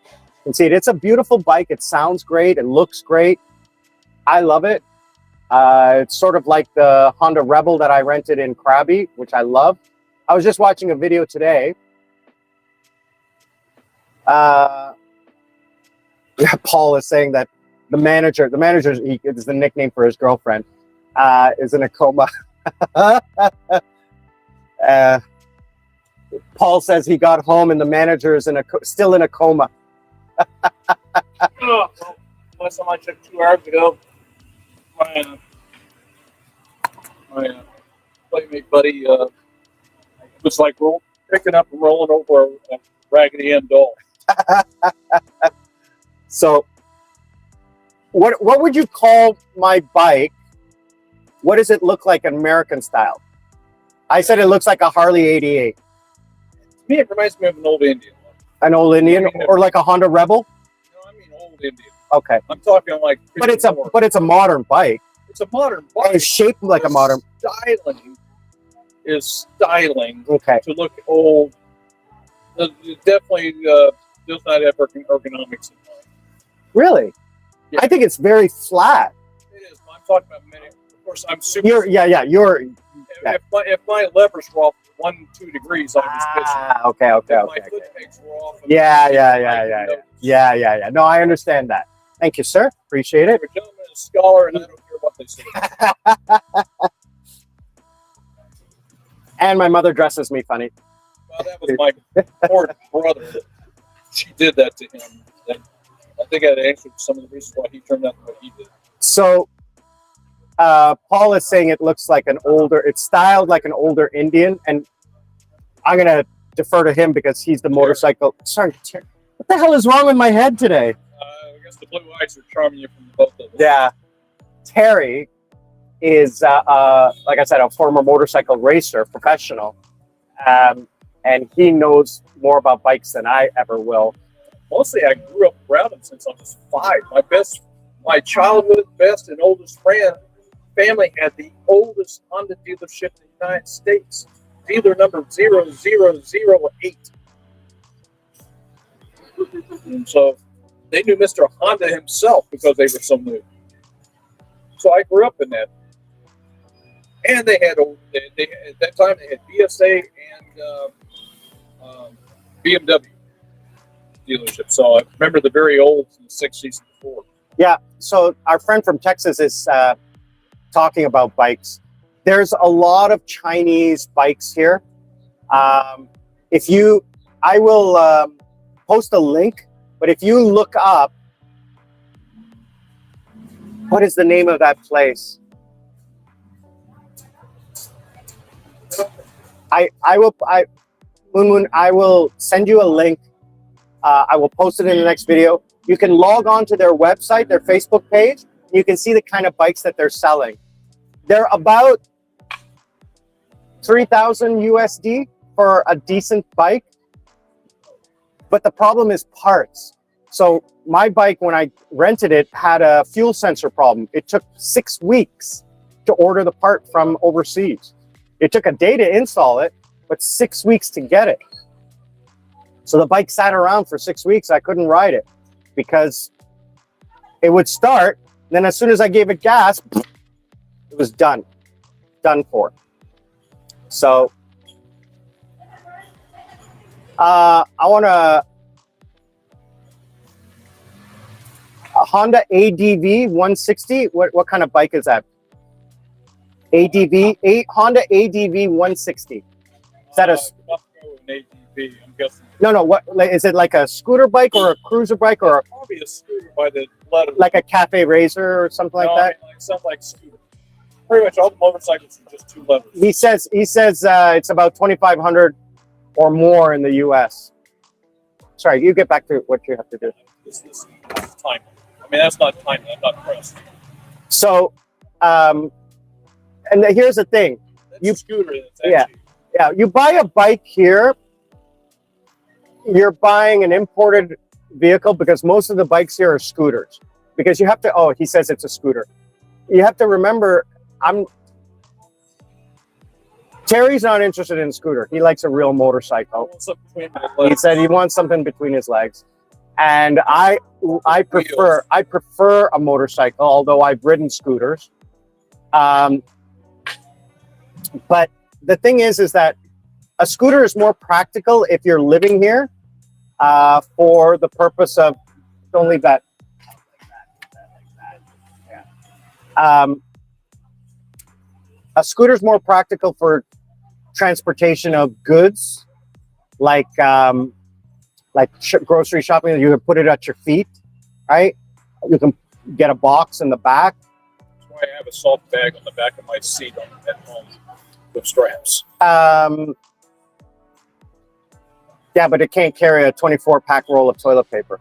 see it. It's a beautiful bike. It sounds great. It looks great. I love it. It's sort of like the Honda Rebel that I rented in Krabi, which I love. I was just watching a video today. Paul is saying that the manager is the nickname for his girlfriend, is in a coma. Paul says he got home and the manager is still in a coma. Last time I checked 2 hours ago, my playmate buddy was like picking up and rolling over a Raggedy Ann doll. So, what would you call my bike? What does it look like in American style? I said it looks like a Harley 88. To me, it reminds me of an old Indian. An old Indian, or like a Honda Rebel? No, I mean old Indian. Okay. I'm talking like. But it's a modern bike. It's a modern bike. And it's shaped like a modern. Styling is styling. Okay. To look old. It definitely does not have ergonomics in mind. Really? Yeah. I think it's very flat. It is. I'm talking about many. Of course, I'm super. If my levers were off 1-2 degrees, I was pissed. Okay. My foot pegs were off. Yeah. No, I understand that. Thank you, sir. Appreciate it. You're a gentleman, a scholar, and I don't care what they say. And my mother dresses me funny. Well, that was my poor brother. She did that to him. And I think I answered some of the reasons why he turned out the way he did. So, Paul is saying it looks like it's styled like an older Indian, and I'm going to defer to him because he's the motorcycle. Sorry, what the hell is wrong with my head today? I guess the blue eyes are charming you from both of them. Yeah. Terry is, like I said, a former motorcycle racer, professional, and he knows more about bikes than I ever will. Mostly, I grew up around him since I was 5. My childhood best and oldest family had the oldest Honda dealership in the United States, dealer number 0008. And so they knew Mr. Honda himself because they were so new. So I grew up in that. And they had at that time they had BSA and BMW dealership. So I remember the very old in the 60s and before. Yeah. So our friend from Texas is talking about bikes. There's a lot of Chinese bikes here. I will post a link, but if you look up, what is the name of that place? I will send you a link. I will post it in the next video. You can log on to their website, their Facebook page. You can see the kind of bikes that they're selling. They're about 3,000 USD for a decent bike. But the problem is parts. So my bike, when I rented it, had a fuel sensor problem. It took 6 weeks to order the part from overseas. It took a day to install it, but 6 weeks to get it. So the bike sat around for 6 weeks. I couldn't ride it because it would start. Then as soon as I gave it gas, it was done for. So I want a Honda ADV 160. What kind of bike is that? Honda ADV 160. Is that a? An ADV, I'm guessing. No. What is it, like a scooter bike or a cruiser bike or Probably a scooter by the letter. like a Cafe Racer or something like that? I mean, something like scooter. Pretty much all the motorcycles are just 2 letters. He says it's about 2,500 or more in the U.S. Sorry, you get back to what you have to do. This is time. I mean, that's not time. I'm not pressed. So, and here's the thing. That's a scooter. That's Yeah. actually, Yeah, you buy a bike here, you're buying an imported vehicle because most of the bikes here are scooters. Because you have to, he says it's a scooter. You have to remember, Terry's not interested in a scooter. He likes a real motorcycle. what's up between my He legs? said he wants something between his legs. And I prefer a motorcycle, although I've ridden scooters. But the thing is that a scooter is more practical if you're living here for the purpose of, don't leave that. A scooter is more practical for transportation of goods, like grocery shopping. You can put it at your feet, right? You can get a box in the back. That's why I have a soft bag on the back of my seat at home with straps. Yeah, but it can't carry a 24-pack roll of toilet paper.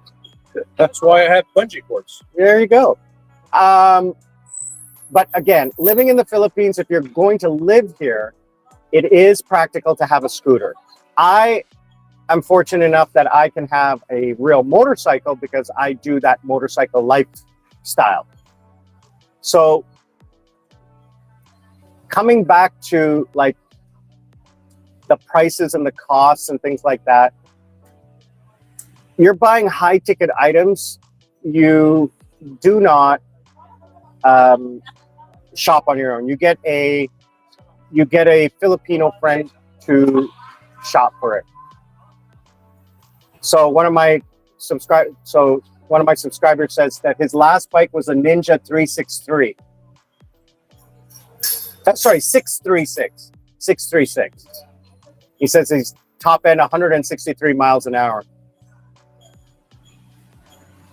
That's why I have bungee cords. There you go. But again, living in the Philippines, if you're going to live here, it is practical to have a scooter. I am fortunate enough that I can have a real motorcycle because I do that motorcycle lifestyle. So coming back to like the prices and the costs and things like that, you're buying high ticket items. You do not shop on your own. You get a Filipino friend to shop for it. So one of my subscribers says that his last bike was a Ninja 363. Sorry, 636. 636. He says he's top end 163 miles an hour.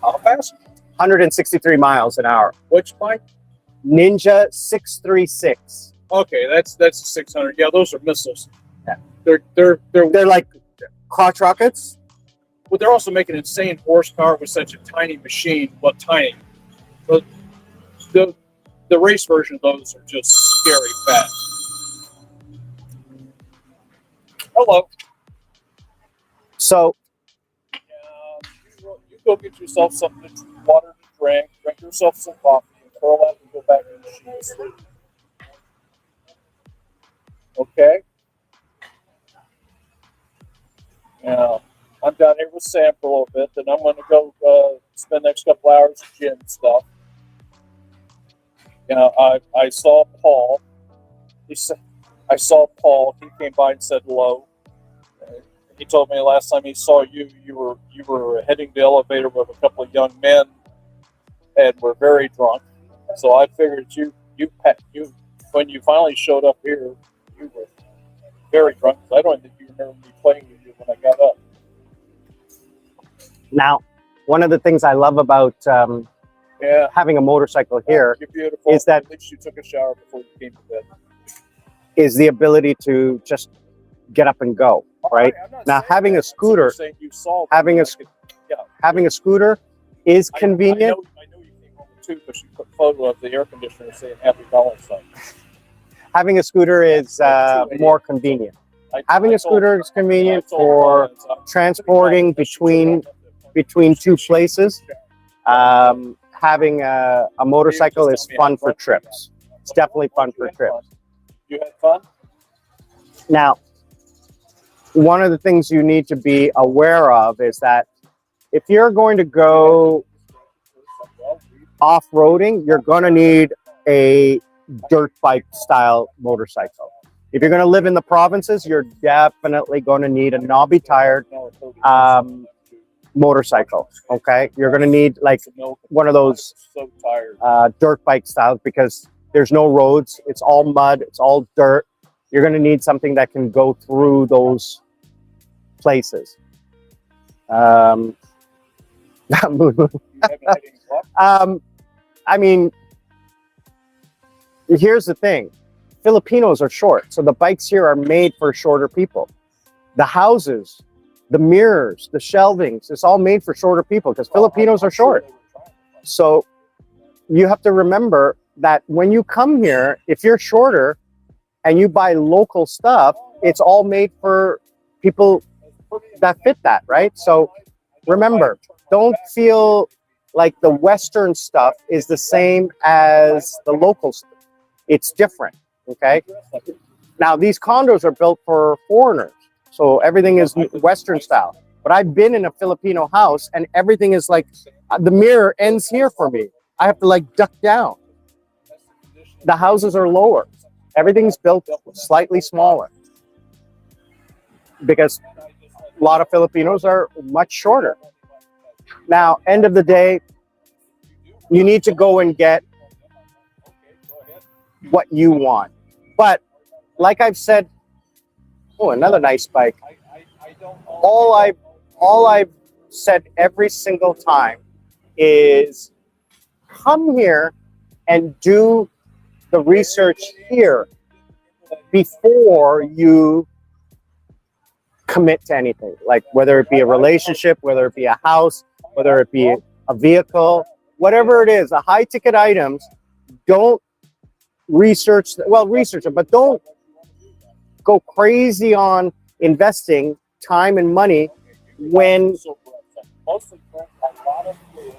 How fast? 163 miles an hour. Which bike? Ninja 636. Okay, that's a 600. Yeah, those are missiles. Yeah. They're like crotch rockets. But they're also making insane horsepower with such a tiny machine. Well, tiny. But the race version of those are just scary fast. Hello. So you go get yourself something, water to drink yourself some coffee, and curl up and go back to the sheets. Okay. Now, I'm down here with Sam for a little bit, then I'm going to go spend the next couple hours at gym and stuff. You know, I saw Paul. I saw Paul. He came by and said hello. He told me last time he saw you, you were heading the elevator with a couple of young men and were very drunk. So I figured you when you finally showed up here, you were very drunk. I don't think you remember me playing with you when I got up. now, one of the things I love about having a motorcycle here You're beautiful. is that at least you took a shower before you came to bed. is the ability to just get up and go, right? I'm not Now, saying having that. a scooter- I'm just saying you saw having a Having a scooter is convenient. I know you came home too because you put a photo of the air conditioner saying Happy Valentine's. having a scooter is more convenient. Having a scooter is convenient for transporting between two places. Having a motorcycle is fun for trips. It's definitely fun for trips. You had fun? Now, one of the things you need to be aware of is that if you're going to go off-roading, you're going to need a dirt bike style motorcycle. If you're going to live in the provinces, you're definitely going to need a knobby tired motorcycle. Okay, you're going to need like one of those dirt bike styles because there's no roads. It's all mud. It's all dirt. You're going to need something that can go through those places. I mean, here's the thing. Filipinos are short, so the bikes here are made for shorter people. The houses, the mirrors, the shelvings, it's all made for shorter people because Filipinos are short. So you have to remember that when you come here, if you're shorter and you buy local stuff, it's all made for people that fit that, right? So remember, don't feel like the Western stuff is the same as the local stuff. It's different, okay? Now, these condos are built for foreigners, so everything is Western style. But I've been in a Filipino house and everything is like, the mirror ends here for me. I have to like duck down. The houses are lower. Everything's built slightly smaller because a lot of Filipinos are much shorter. Now, end of the day, you need to go and get what you want. But like I've said, oh, another nice bike. All I've said every single time is come here and do the research here before you commit to anything, like whether it be a relationship, whether it be a house, whether it be a vehicle, whatever it is, the high ticket items. Don't research it, but don't go crazy on investing time and money when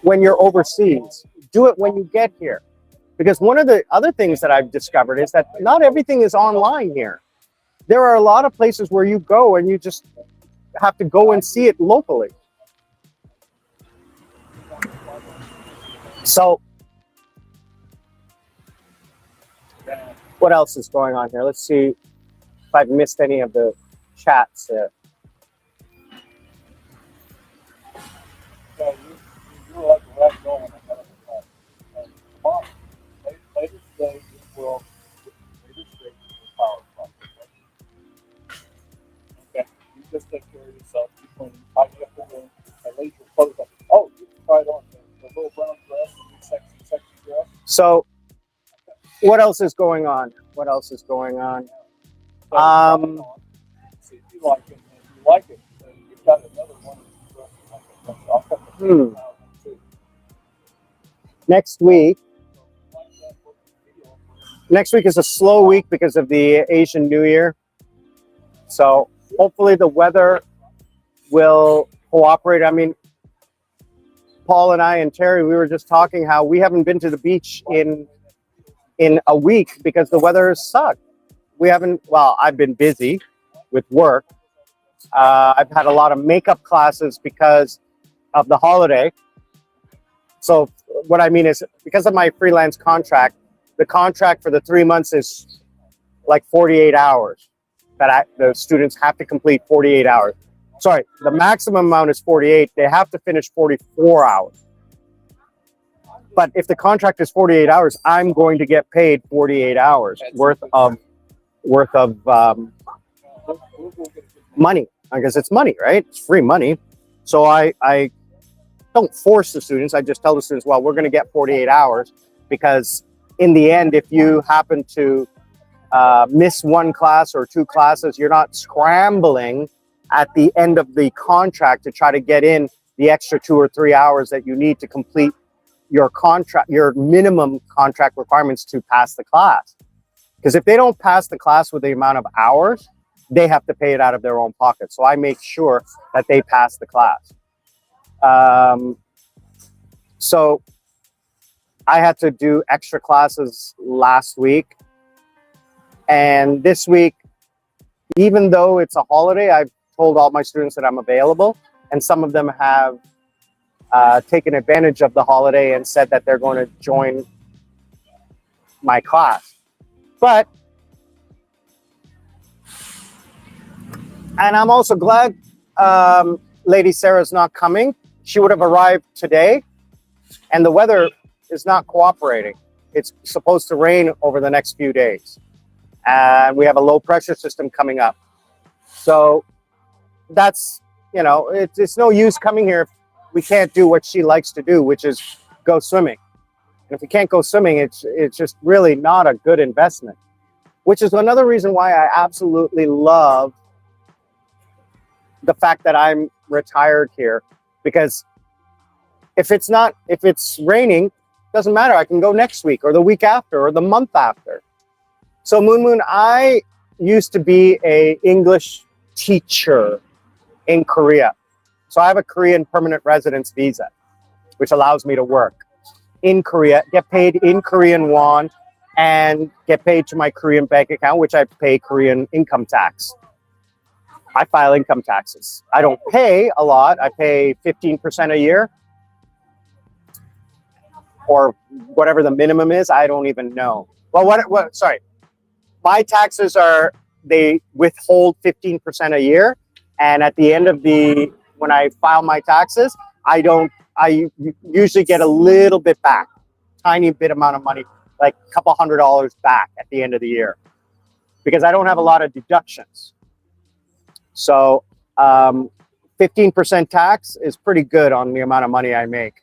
you're overseas. Do it when you get here, because one of the other things that I've discovered is that not everything is online here. There are a lot of places where you go and you just have to go and see it locally. So what else is going on here? Let's see if I've missed any of the chats here. Just take care of yourself. You can tidy up the room and leave your clothes up. Oh, you can try it on the little brown dress, the sexy dress. So, what else is going on? What else is going on? See if you like it. If you like it, you've got another one of these dresses. Next week is a slow week because of the Asian New Year. So hopefully the weather will cooperate. I mean, Paul and I and Terry, we were just talking how we haven't been to the beach in a week because the weather has sucked. I've been busy with work. I've had a lot of makeup classes because of the holiday. So what I mean is, because of my freelance contract, the contract for the 3 months is like 48 hours. That the students have to complete 48 hours. Sorry, the maximum amount is 48. They have to finish 44 hours. But if the contract is 48 hours, I'm going to get paid 48 hours worth of money. I guess it's money, right? It's free money. So I don't force the students. I just tell the students, well, we're going to get 48 hours because in the end, if you happen to miss one class or two classes, you're not scrambling at the end of the contract to try to get in the extra 2 or 3 hours that you need to complete your contract, your minimum contract requirements to pass the class. Because if they don't pass the class with the amount of hours, they have to pay it out of their own pocket. So I make sure that they pass the class. So I had to do extra classes last week. And this week, even though it's a holiday, I've told all my students that I'm available. And some of them have taken advantage of the holiday and said that they're going to join my class. But, and I'm also glad Lady Sarah's not coming. She would have arrived today, and the weather is not cooperating. It's supposed to rain over the next few days. And we have a low pressure system coming up. So that's, you know, it's no use coming here if we can't do what she likes to do, which is go swimming. And if we can't go swimming, it's just really not a good investment, which is another reason why I absolutely love the fact that I'm retired here, because if it's raining, doesn't matter. I can go next week or the week after or the month after. So Moon, I used to be a English teacher in Korea. So I have a Korean permanent residence visa, which allows me to work in Korea, get paid in Korean won, and get paid to my Korean bank account, which I pay Korean income tax. I file income taxes. I don't pay a lot. I pay 15% a year, or whatever the minimum is. I don't even know. Well, sorry. My taxes they withhold 15% a year. And at the end of when I file my taxes, I usually get a little bit back, tiny bit amount of money, like a couple $100 back at the end of the year, because I don't have a lot of deductions. So 15% tax is pretty good on the amount of money I make.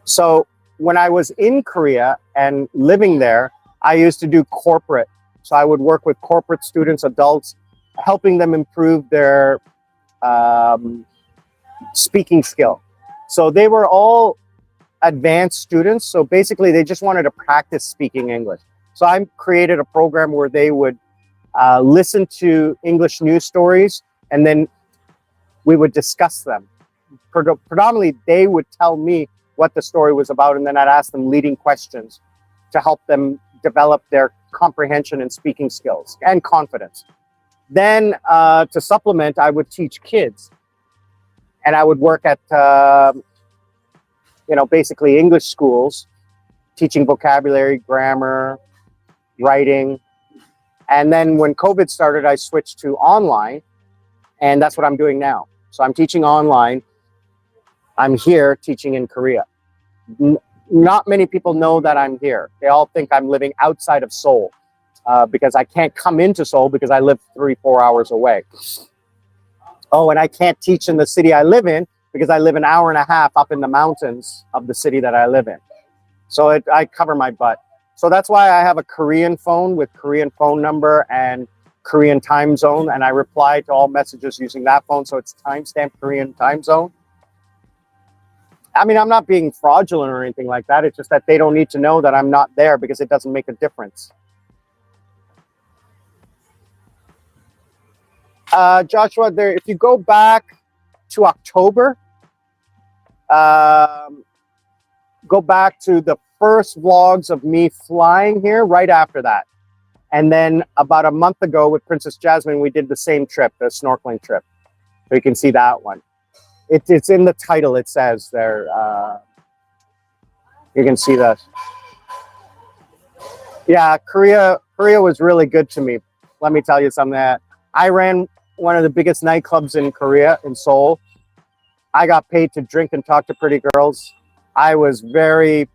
So when I was in Korea and living there, I used to do corporate. So I would work with corporate students, adults, helping them improve their speaking skill. So they were all advanced students. So basically they just wanted to practice speaking English. So I created a program where they would listen to English news stories, and then we would discuss them. Predominantly, they would tell me what the story was about, and then I'd ask them leading questions to help them develop their comprehension and speaking skills and confidence. Then to supplement, I would teach kids, and I would work at basically English schools, teaching vocabulary, grammar, writing. And then when COVID started, I switched to online, and that's what I'm doing now. So I'm teaching online. I'm here teaching in Korea. Not many people know that I'm here. They all think I'm living outside of Seoul because I can't come into Seoul because I live 3-4 hours away. Oh, and I can't teach in the city I live in because I live an hour and a half up in the mountains of the city that I live in. So I cover my butt. So that's why I have a Korean phone with Korean phone number and Korean time zone, and I reply to all messages using that phone, so it's timestamp Korean time zone. I mean, I'm not being fraudulent or anything like that. It's just that they don't need to know that I'm not there because it doesn't make a difference. Joshua, if you go back to October, go back to the first vlogs of me flying here right after that. And then about a month ago with Princess Jasmine, we did the same trip, the snorkeling trip. So you can see that one. It's in the title, it says there. You can see that. Yeah, Korea was really good to me. Let me tell you something. I ran one of the biggest nightclubs in Korea, in Seoul. I got paid to drink and talk to pretty girls. I was very,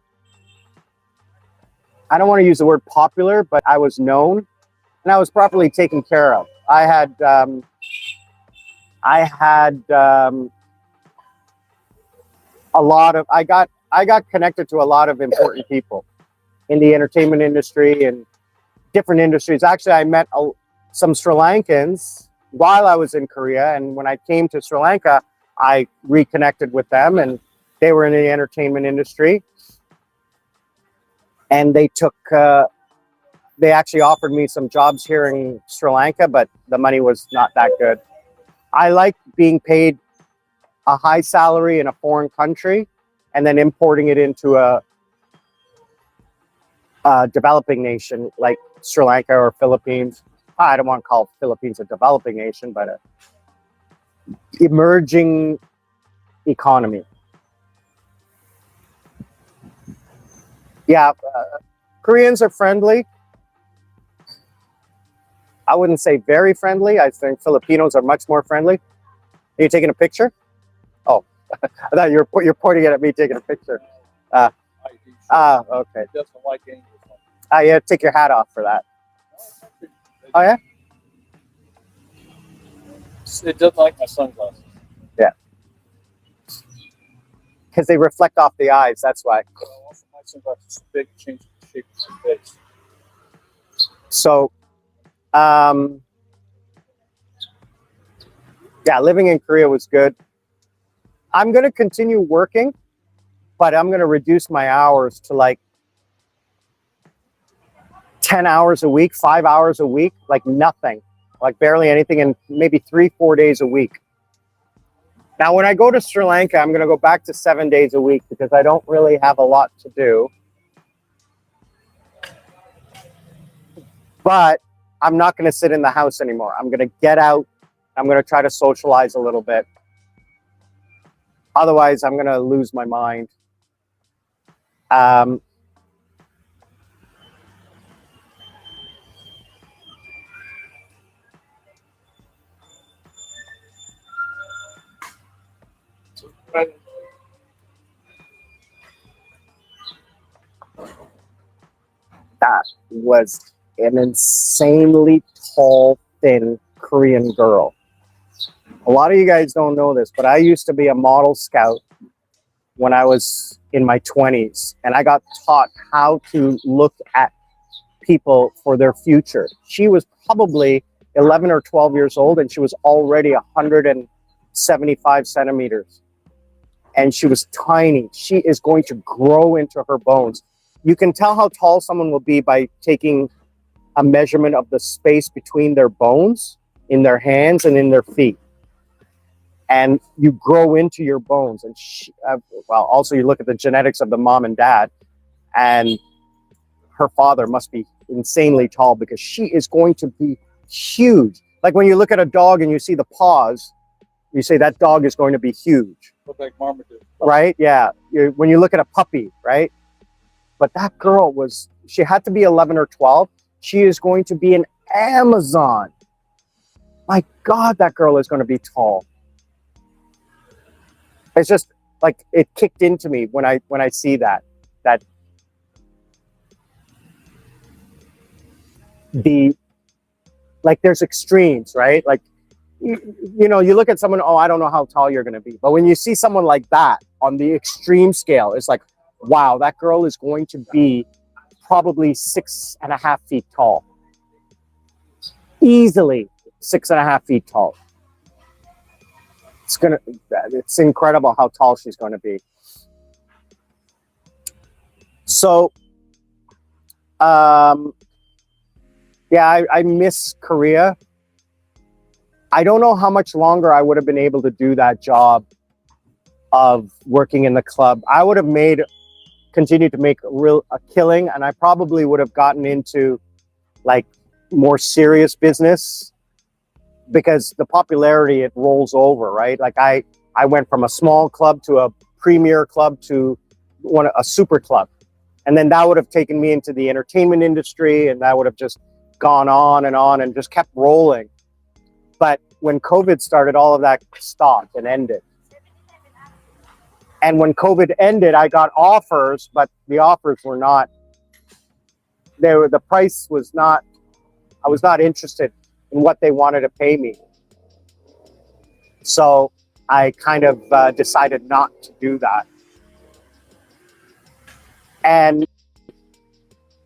I don't want to use the word popular, but I was known and I was properly taken care of. I got connected to a lot of important people in the entertainment industry and different industries. Actually, I met some Sri Lankans while I was in Korea, and when I came to Sri Lanka, I reconnected with them, and they were in the entertainment industry. and they took. They actually offered me some jobs here in Sri Lanka, but the money was not that good. I like being paid a high salary in a foreign country and then importing it into a developing nation like Sri Lanka or Philippines. I don't want to call Philippines a developing nation, but a emerging economy. Yeah, Koreans are friendly. I wouldn't say very friendly. I think Filipinos are much more friendly. Are you taking a picture? Oh, I thought you're pointing it at me taking a picture. Okay. It doesn't like angels. Yeah, take your hat off for that. Oh, yeah? It doesn't like my sunglasses. Yeah. Because they reflect off the eyes, that's why. Also, my sunglasses are big, change the shape of my face. So, yeah, living in Korea was good. I'm going to continue working, but I'm going to reduce my hours to like 10 hours a week, 5 hours a week, like nothing, like barely anything, and maybe 3-4 days a week. Now, when I go to Sri Lanka, I'm going to go back to 7 days a week because I don't really have a lot to do. But I'm not going to sit in the house anymore. I'm going to get out. I'm going to try to socialize a little bit. Otherwise, I'm going to lose my mind. That was an insanely tall, thin Korean girl. A lot of you guys don't know this, but I used to be a model scout when I was in my 20s, and I got taught how to look at people for their future. She was probably 11 or 12 years old, and she was already 175 centimeters. And she was tiny. She is going to grow into her bones. You can tell how tall someone will be by taking a measurement of the space between their bones in their hands and in their feet. And you grow into your bones. And well, also you look at the genetics of the mom and dad, and her father must be insanely tall because she is going to be huge. Like when you look at a dog and you see the paws, you say that dog is going to be huge. Look like Marmaduke. Right? Yeah. When you look at a puppy, right? But that girl she had to be 11 or 12. She is going to be an Amazon. My God, that girl is going to be tall. It's just like it kicked into me when I see that there's extremes, right? Like, you know, you look at someone, oh, I don't know how tall you're going to be. But when you see someone like that on the extreme scale, it's like, wow, that girl is going to be probably 6.5 feet tall. Easily 6.5 feet tall. It's incredible how tall she's going to be. So, yeah, I miss Korea. I don't know how much longer I would have been able to do that job of working in the club. I would have continued to make a killing, and I probably would have gotten into like more serious business because the popularity, it rolls over, right? Like I went from a small club to a premier club to a super club. And then that would have taken me into the entertainment industry, and that would have just gone on and just kept rolling. But when COVID started, all of that stopped and ended. And when COVID ended, I got offers, but the offers were not, the price was not, I was not interested in what they wanted to pay me. So I kind of decided not to do that. And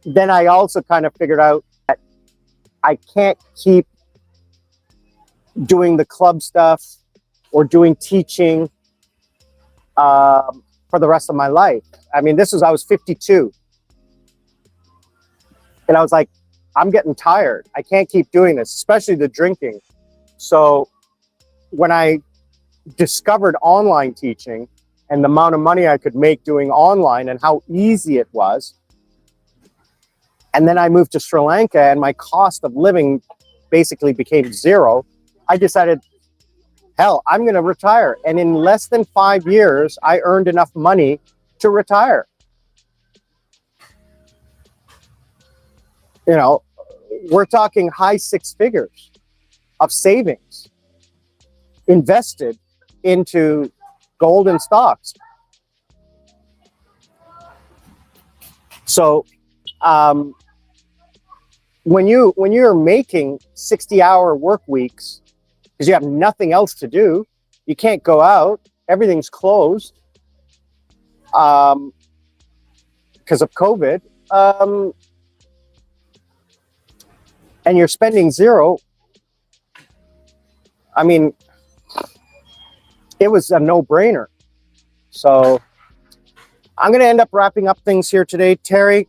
then I also kind of figured out that I can't keep doing the club stuff or doing teaching for the rest of my life. I mean, I was 52. And I was like, I'm getting tired. I can't keep doing this, especially the drinking. So when I discovered online teaching and the amount of money I could make doing online and how easy it was, and then I moved to Sri Lanka and my cost of living basically became zero, I decided, hell, I'm going to retire. And in less than 5 years, I earned enough money to retire. You know, we're talking high six figures of savings invested into gold and stocks. So when you're making 60-hour work weeks because you have nothing else to do, you can't go out, everything's closed because of COVID, and you're spending zero. I mean, it was a no-brainer. So I'm going to end up wrapping up things here today. Terry,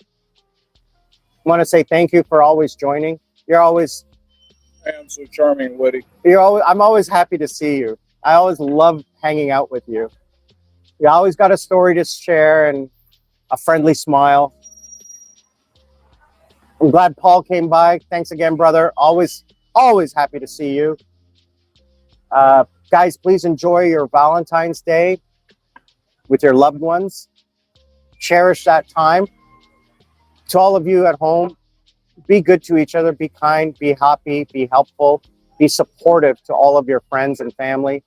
I want to say thank you for always joining. You're always... I am so charming and witty. I'm always happy to see you. I always love hanging out with you. You always got a story to share and a friendly smile. I'm glad Paul came by. Thanks again, brother. Always happy to see you. Guys, please enjoy your Valentine's Day with your loved ones. Cherish that time. To all of you at home, be good to each other, be kind, be happy, be helpful, be supportive to all of your friends and family.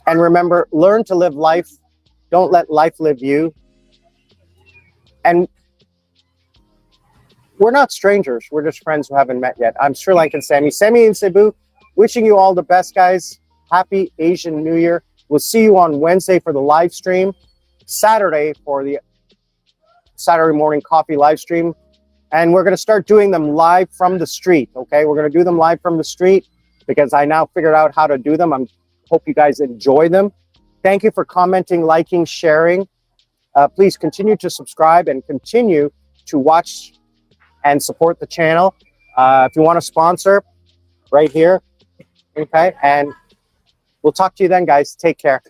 And remember, learn to live life. Don't let life live you. And we're not strangers. We're just friends who haven't met yet. I'm Sri Lankan Sammi. Sammi in Cebu, wishing you all the best, guys. Happy Asian New Year. We'll see you on Wednesday for the live stream, Saturday for the Saturday morning coffee live stream. And we're going to start doing them live from the street, okay? We're going to do them live from the street because I now figured out how to do them. I hope you guys enjoy them. Thank you for commenting, liking, sharing. Please continue to subscribe and continue to watch and support the channel. If you want to sponsor, right here, okay? And we'll talk to you then, guys. Take care.